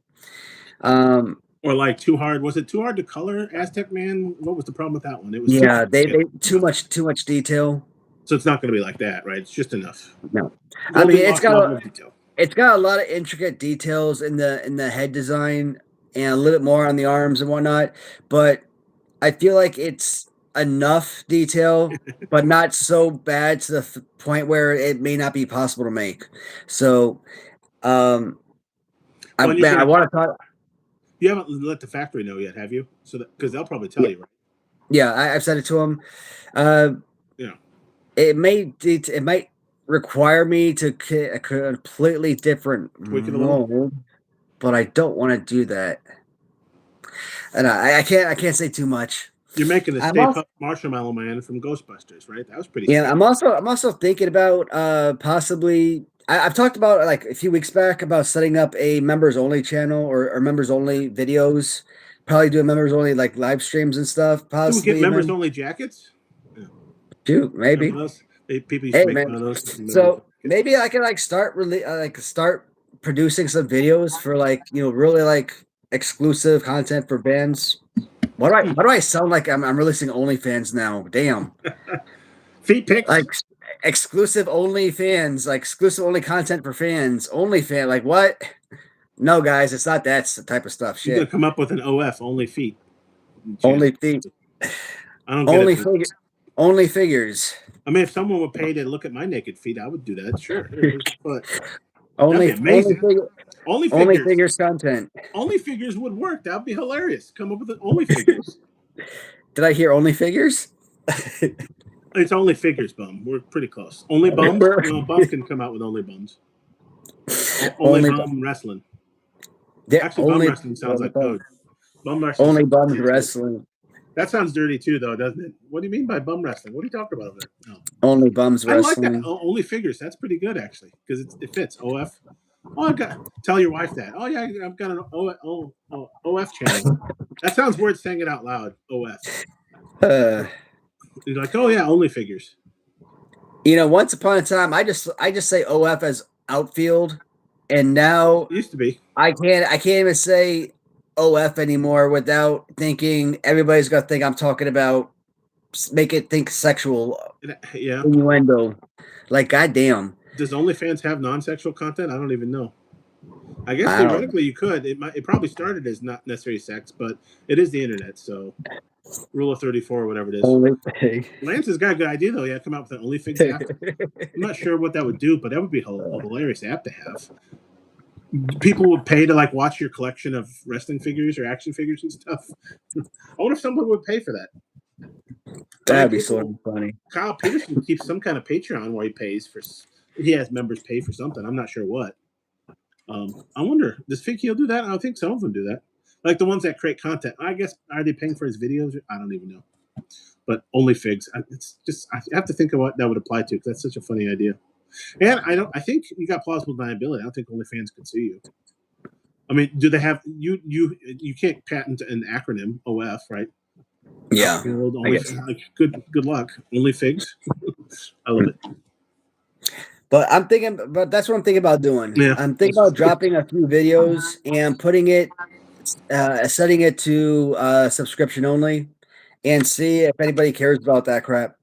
Um, Or like Too Hard. Was it too hard to color Aztec Man? What was the problem with that one? It was too yeah, hard to get they enough. too much detail. So it's not going to be like that, right? It's just enough. No, I mean Goldilocks level of detail. it's got a lot of intricate details in the head design and a little bit more on the arms and whatnot, but I feel like it's enough detail, but not so bad to the point where it may not be possible to make. So, um, Well, and you're going I to want talk. to talk. You haven't let the factory know yet, have you? So because they'll probably tell Yeah, you, right? yeah, I've said it to him. Uh, Yeah. it might require me to a completely different Tweak it a little. mold, but I don't want to do that. And I can't say too much. You're making the I'm Stay also Puft Marshmallow Man from Ghostbusters, right? That was pretty Yeah, sick. I'm also thinking about possibly I've talked about like a few weeks back about setting up a members only channel or members only videos. Probably doing members only like live streams and stuff. Can we get Possibly members even only jackets? Yeah. shoot, You know maybe. what else? People used to Hey make man, one of those members so jackets. maybe I can like start producing some videos for like really like exclusive content for bands. Why do I sound like I'm releasing OnlyFans now? Damn. Feet Like pics. exclusive only fans, like exclusive only content for fans, only fan. Like what? No, guys, it's not that type of stuff. I'm gonna Shit. come up with an OF only feet channel. Only feet, I don't get it. only figure, only figures, I mean, if someone would pay to look at my naked feet, I would do that. Sure, here's the foot. That'd be only amazing. figure, Only only figures. figures content. Only figures would work. That'd be hilarious. Come up with an only figures. Did I hear only figures? It's only figures, bum. We're pretty close. Only bums. No, bum can come out with only bums. Only only bum wrestling. yeah, Actually, bum only wrestling sounds like code. Bum wrestling. only bums sounds good. wrestling. That sounds dirty too, though, doesn't it? What do you mean by bum wrestling? What are you talking about over there? No. Only bums I like that. wrestling. Only figures. That's pretty good, actually, because it fits. OF. Oh, I got tell your wife that. Oh yeah, I've got an OF channel. That sounds weird saying it out loud. OF. You're like, oh yeah, only figures. Once upon a time, I just say OF as outfield, and now It used to be. I can't even say OF anymore without thinking everybody's gonna think I'm talking about make it think sexual Yeah. innuendo. Like goddamn. Does OnlyFans have non-sexual content? I don't even know. I guess I don't theoretically you could. It probably started as not necessarily sex, but it is the internet, so rule of 34 or whatever it is. only thing. Lance has got a good idea though. Yeah, come out with an OnlyFans app. I'm not sure what that would do, but that would be a hilarious app to have. People would pay to like watch your collection of wrestling figures or action figures and stuff. I wonder if someone would pay for that. That'd be sort of funny. Kyle Peterson keeps some kind of Patreon where he pays for. He has members pay for something. I'm not sure what. I wonder, does Fig Heel do that? I think some of them do that. Like the ones that create content. I guess are they paying for his videos? I don't even know. But only Figs. It's just I have to think of what that would apply to because that's such a funny idea. And I think you got plausible deniability. I don't think OnlyFans can sue you. I mean, do they have you can't patent an acronym OF, right? Yeah. Like, good luck. Only Figs. I love it. But that's what I'm thinking about doing. Yeah. I'm thinking about dropping a few videos and putting it, setting it to subscription only, and see if anybody cares about that crap.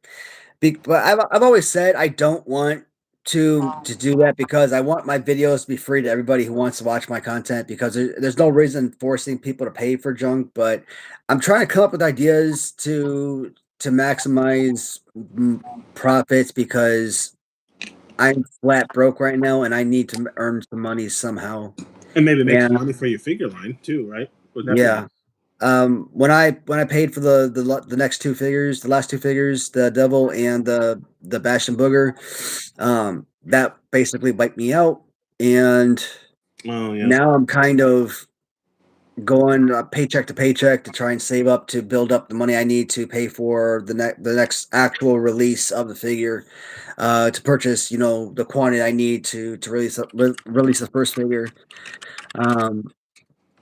But I've always said I don't want to do that because I want my videos to be free to everybody who wants to watch my content because there's no reason forcing people to pay for junk. But I'm trying to come up with ideas to maximize profits because I'm flat broke right now, and I need to earn some money somehow. And maybe make some money for your figure line too, right? Yeah. When I paid for the next two figures, the last two figures, the Devil and the Bastion Booger, that basically wiped me out, and now I'm kind of going paycheck to paycheck to try and save up to build up the money I need to pay for the next actual release of the figure, to purchase the quantity I need to release the first figure. And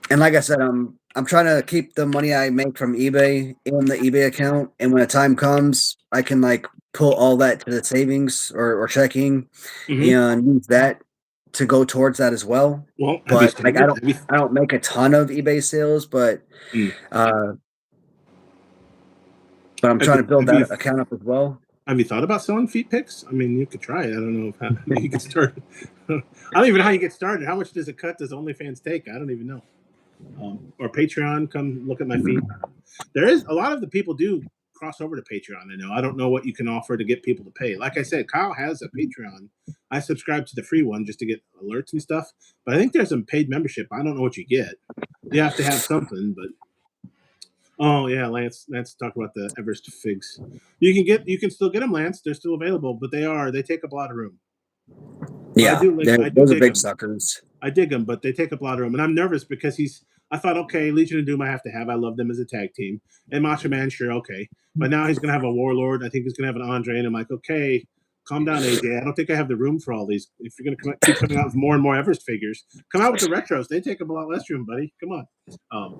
like I said, I'm trying to keep the money I make from eBay in the eBay account, and when the time comes, I can like pull all that to the savings or checking, and use that to go towards that as well. Well, but like I don't make a ton of eBay sales, but I'm trying to build that account up as well. Have you thought about selling feet pics? I mean, you could try it. I don't know how you get started. I don't even know how you get started. How much does a cut does OnlyFans take? I don't even know. Or Patreon, come look at my feet. There is a lot of the people do cross over to Patreon. I don't know what you can offer to get people to pay. Like I said, Kyle has a Patreon. I subscribe to the free one just to get alerts and stuff. But I think there's some paid membership. I don't know what you get. You have to have something, but oh yeah, Lance talk about the Everest figs. You can still get them, Lance. They're still available, but they take up a lot of room. Yeah, those are big suckers. I dig them, but they take up a lot of room, and I'm nervous because I thought, okay, Legion of Doom I have to have. I love them as a tag team, and Macho Man, sure, okay, but now he's gonna have a Warlord. I think he's gonna have an Andre, and I'm like, okay, calm down, AJ. I don't think I have the room for all these. If you're going to keep coming out with more and more Everest figures, come out with the retros. They take up a lot less room, buddy. Come on.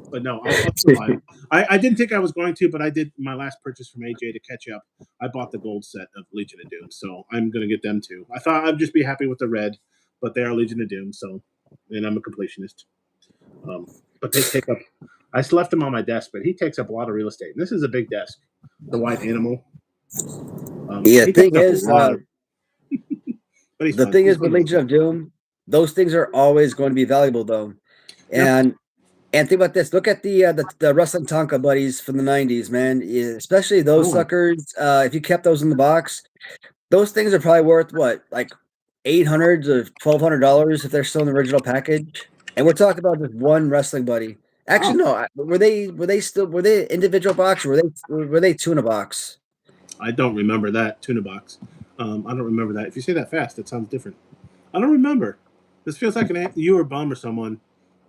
But no, I'll still buy them. I didn't think I was going to, but I did my last purchase from AJ to catch up. I bought the gold set of Legion of Doom, so I'm going to get them too. I thought I'd just be happy with the red, but they are Legion of Doom, so, and I'm a completionist. But they take up. I just left him on my desk, but he takes up a lot of real estate. And this is a big desk, the white animal. The thing is, with Legion of Doom, those things are always going to be valuable, though. And think about this. Look at the wrestling Tonka buddies from the '90s, man. Especially those suckers. If you kept those in the box, those things are probably worth what, like $800 to $1,200 if they're still in the original package. And we're talking about just one wrestling buddy. Actually, no. Were they individual box, or were they tuna box? I don't remember that tuna box. I don't remember that. If you say that fast, that sounds different. I don't remember. This feels like you or Bum or someone.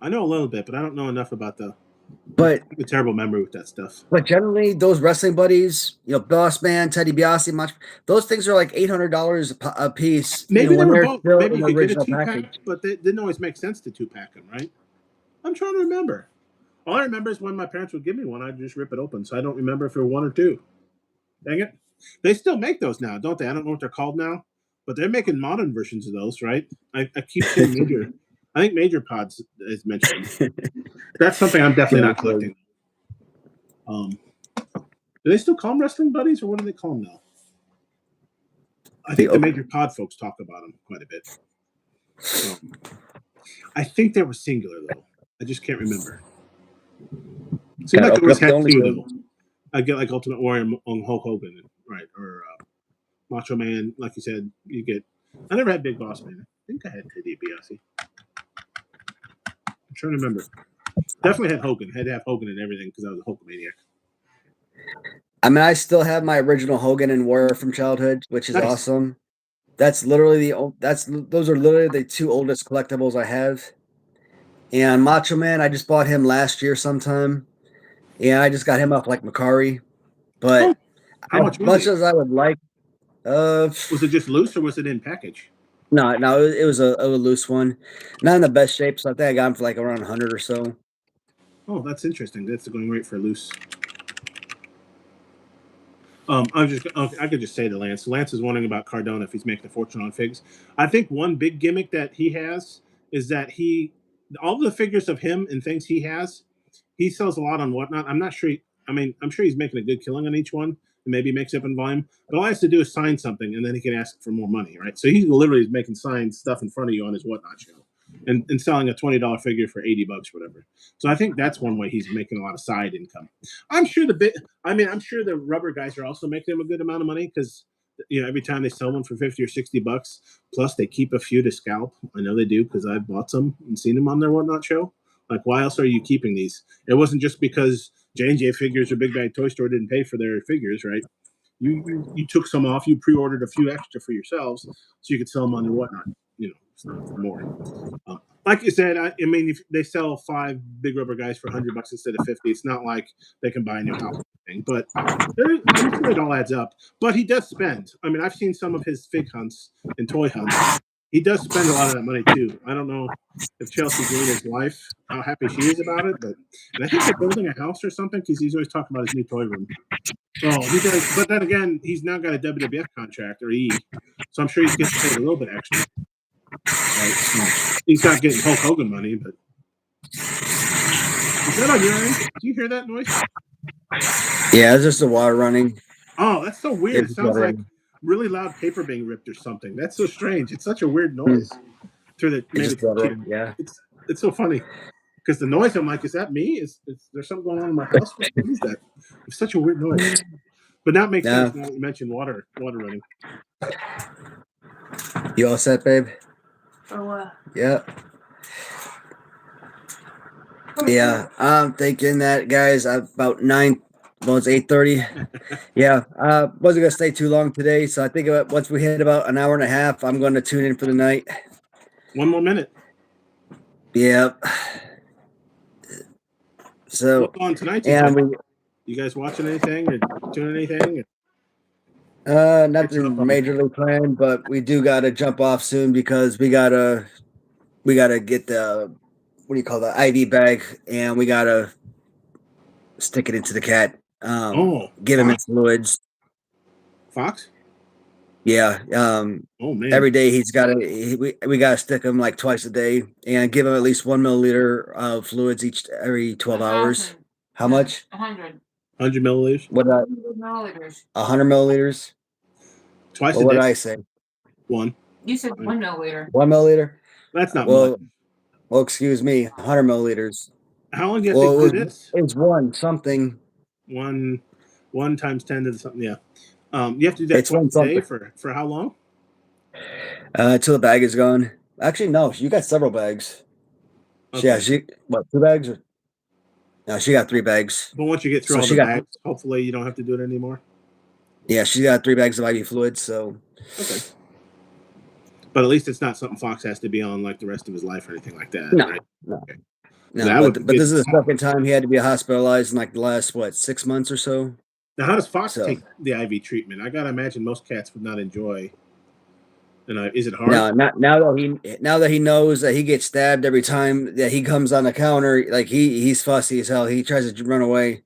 I know a little bit, but I don't know enough about the terrible memory with that stuff. But generally, those wrestling buddies, Boss Man, Teddy Biasi, those things are like $800 a piece. Maybe they were both. Maybe you could get a two-pack, but they didn't always make sense to two-pack them, right? I'm trying to remember. All I remember is when my parents would give me one, I'd just rip it open. So I don't remember if there were one or two. Dang it. They still make those now, don't they? I don't know what they're called now, but they're making modern versions of those, right? I keep seeing Major. I think Major Pods is mentioned. That's something I'm definitely not collecting. Do they still call them wrestling buddies, or what do they call them now? I think the Major Pod folks talk about them quite a bit. I think they were singular, though. I just can't remember. Seems like they always had two, though. I get like Ultimate Warrior on Hulk Hogan, right? Or Macho Man, like you said. You get. I never had Big Boss Man. I think I had Teddy DiBiase. I'm trying to remember. Definitely had Hogan. Had to have Hogan and everything because I was a Hulkamaniac. I mean, I still have my original Hogan and Warrior from childhood, which is awesome. That's literally those are literally the two oldest collectibles I have. And Macho Man, I just bought him last year sometime. Yeah, I just got him off like Macari. But how much as I would like, was it just loose or was it in package? No, it was a loose one. Not in the best shape, so I think I got him for like around 100 or so. Oh, that's interesting. That's going right for loose. I could just say to Lance. Lance is wondering about Cardona if he's making a fortune on figs. I think one big gimmick that he has is that all the figures of him and things he has, he sells a lot on Whatnot. I'm not sure. I'm sure he's making a good killing on each one, and maybe makes up in volume. But all he has to do is sign something, and then he can ask for more money, right? So he literally is making signed stuff in front of you on his Whatnot show, and selling a $20 figure for $80, whatever. So I think that's one way he's making a lot of side income. I'm sure I'm sure the rubber guys are also making him a good amount of money because every time they sell one for $50 or $60, plus they keep a few to scalp. I know they do because I've bought some and seen them on their Whatnot show. Like, why else are you keeping these? It wasn't just because J&J Figures or Big Bad Toy Store didn't pay for their figures, right? You took some off. You pre-ordered a few extra for yourselves so you could sell them on your Whatnot. For more. Like you said, I mean, if they sell 5 big rubber guys for $100 instead of $50, it's not like they can buy a new house. But I'm sure it all adds up. But he does spend. I mean, I've seen some of his fig hunts and toy hunts. He does spend a lot of that money too. I don't know if Chelsea Green, his wife, how happy she is about it, and I think they're building a house or something because he's always talking about his new toy room. Oh, he does. But then again, he's now got a WWF contract or so I'm sure he's getting paid a little bit extra. Right. He's not getting Hulk Hogan money, but is that on your end? Do you hear that noise? Yeah, it's just the water running. Oh, that's so weird. It sounds like really loud paper being ripped or something. That's so strange. It's such a weird noise. It's so funny because the noise. I'm like, is that me? Is there something going on in my house? What is that? It's such a weird noise. But that makes sense now that you mentioned water running. You all set, babe? For what? Yeah. Yeah, I'm thinking that, guys, about 9. Well, it's 8:30. Yeah, wasn't gonna stay too long today, so I think once we hit about an hour and a half, I'm going to tune in for the night. 1 more minute. Yep. So what's on tonight? You guys watching anything or doing anything? Nothing majorly planned, but we do gotta jump off soon because we gotta get the what do you call the IV bag, and we gotta stick it into the cat. Oh, Give him Fox. his fluids. Fox. Yeah. Oh man. Every day we gotta stick him like twice a day and give him at least 1 milliliter of fluids every 12 hours. How much? 100. 100 milliliters. What? milliliters. 100 milliliters. Twice Well, a what day. did I say? One. You said 1 milliliter. 1 milliliter. That's not Well, much. well, excuse me. 100 milliliters. How long do you have to Well, do this? it's one something. One times 10 to the something. Yeah. You have to do that It's one twice a day something. for how long? Till the bag is gone. Actually, no. You got several bags. Yeah. Okay. What? 2 bags? No, she got 3 bags. But once you get through So all she the got bags, hopefully you don't have to do it anymore. yeah, she got 3 bags of IV fluids. So Okay. But at least it's not something Fox has to be on like the rest of his life or anything like that, no, right? no, Okay. no. That would But be this is the good. second time he had to be hospitalized in like the last 6 months or so. Now, how does Fox So take the IV treatment? I gotta imagine most cats would not enjoy. And is it hard? now, not now that he knows that he gets stabbed every time that he comes on the counter, like he's fussy as hell. He tries to run away.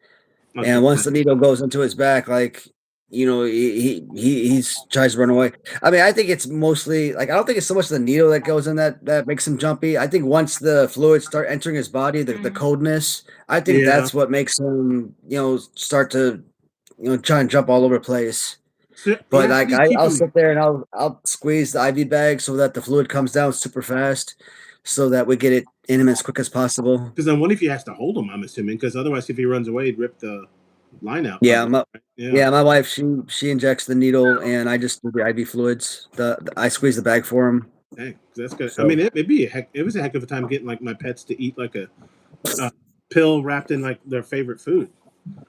Okay. And once the needle goes into his back, like he's tries to run away. I mean, I think it's mostly like I don't think it's so much the needle that goes in that makes him jumpy. I think once the fluids start entering his body, the coldness, I think Yeah. that's what makes him start to try and jump all over the place. But like I'll sit there and I'll squeeze the IV bag so that the fluid comes down super fast, so that we get it in him as quick as possible. Because then what if he has to hold him? I'm assuming because otherwise, if he runs away, he'd rip the line out. Yeah, probably, right? yeah, my wife she injects the needle and I just do the IV fluids. I squeeze the bag for him. Dang, that's good. So- I mean, it was a heck of a time getting like my pets to eat like a pill wrapped in like their favorite food.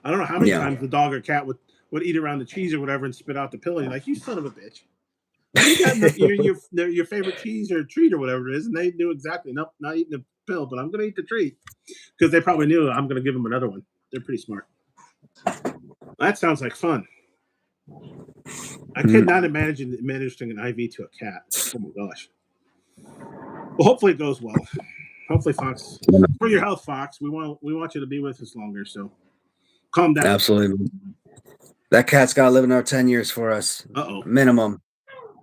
I don't know how many Yeah. times the dog or cat would eat around the cheese or whatever and spit out the pill. And you're like, you son of a bitch. You got your favorite cheese or treat or whatever it is, and they knew exactly. Nope, not eating the pill, but I'm going to eat the treat because they probably knew I'm going to give them another one. They're pretty smart. That sounds like fun. I could not imagine administering an IV to a cat. Oh my gosh. Well, hopefully it goes well. Hopefully, Fox, for your health, Fox, we want you to be with us longer. So, calm down. Absolutely. That cat's got to live another 10 years for us. Uh-oh. Minimum.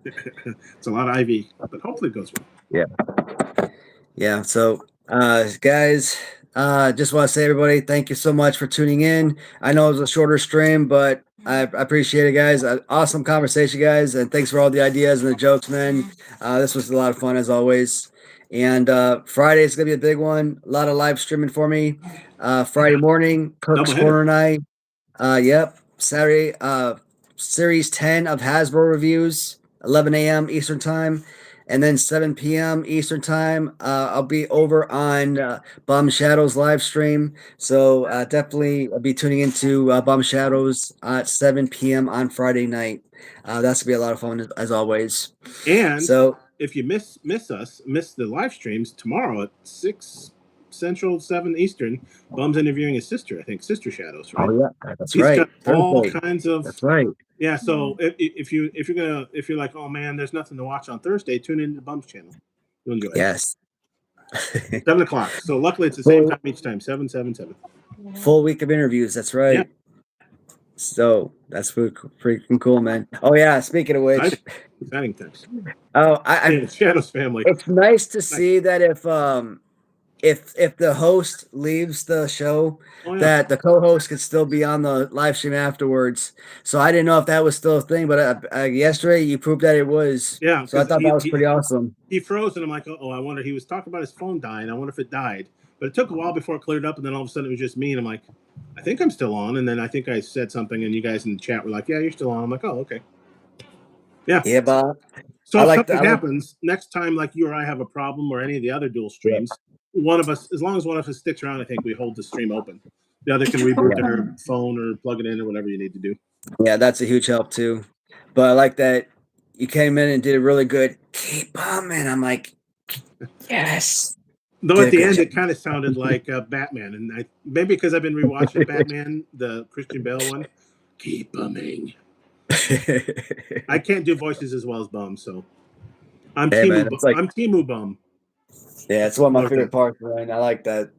It's a lot of IV, but hopefully it goes well. Yeah. So, guys, just want to say, everybody, thank you so much for tuning in. I know it was a shorter stream, but I appreciate it, guys. Awesome conversation, guys, and thanks for all the ideas and the jokes, man. This was a lot of fun as always. And Friday is gonna be a big one. A lot of live streaming for me. Friday morning, Kirk's Doubleheader. Corner night. Yep. Saturday, Series 10 of Hasbro reviews, 11 a.m. Eastern Time. And then 7 p.m. Eastern Time, I'll be over on Bomb Shadows live stream. So definitely I'll be tuning into Bomb Shadows at 7 p.m. on Friday night. That's going to be a lot of fun as always. And So if you miss the live streams tomorrow at 6 Central, 7 Eastern, Bum's interviewing his sister, I think, Sister Shadows, right? oh yeah, that's He's right. got all Thursday. kinds of That's right. yeah. So if you're like, oh man, there's nothing to watch on Thursday, tune in to Bum's channel. You'll enjoy it. Yes. 7 o'clock. So luckily it's the same time each time. 7, 7, 7. Full week of interviews. That's right. Yeah. So that's freaking cool, man. Oh yeah. Speaking of which, Exciting times. oh, I Shadows family. it's nice to see that if the host leaves the show, that the co-host could still be on the live stream afterwards. So I didn't know if that was still a thing, but yesterday you proved that it was. Yeah. So I thought that was pretty awesome. He froze, and I'm like, oh, I wonder. He was talking about his phone dying. I wonder if it died. But it took a while before it cleared up, and then all of a sudden it was just me, and I'm like, I think I'm still on. And then I think I said something, and you guys in the chat were like, yeah, you're still on. I'm like, oh, okay. Yeah. Yeah, Bob. So if something happens next time, like you or I have a problem, or any of the other dual streams, one of us, as long as one of us sticks around, I think we hold the stream open. The other can reboot their phone or plug it in or whatever you need to do. Yeah, that's a huge help too. But I like that you came in and did a really good keep bombing. I'm like, yes. Though at the end it kind of sounded like Batman, and maybe because I've been rewatching Batman, the Christian Bale one. Keep bumming. I can't do voices as well as Bum, so I'm Hey man, it's like I'm Timu Bum. yeah, it's one of my Another favorite thing. parts, man. I like that.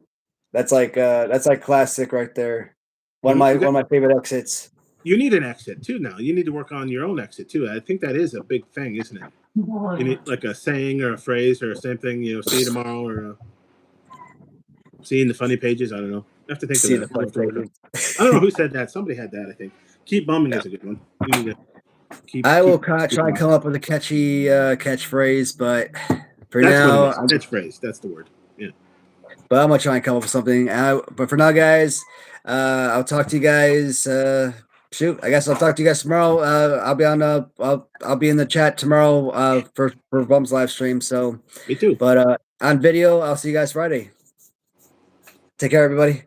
That's like classic right there. You One of my favorite exits. you need an exit too now. You need to work on your own exit too. I think that is a big thing, isn't it? You need like a saying or a phrase or same thing. See you tomorrow or see you in the funny pages. I don't know. I have to think of Seeing the that. We'll funny have to work on. pages. I don't know who said that. Somebody had that. I think. Keep bumming Yeah. is a good one. You need to I will keep. try and come up with a catchy catchphrase, but for That's what it now, is. Catchphrase. That's the word. Yeah. but I'm gonna try and come up with something. But for now, guys, I'll talk to you guys. Shoot, I guess I'll talk to you guys tomorrow. I'll be on. I'll be in the chat tomorrow. For Bum's live stream. So, Me too. but on video, I'll see you guys Friday. Take care, everybody.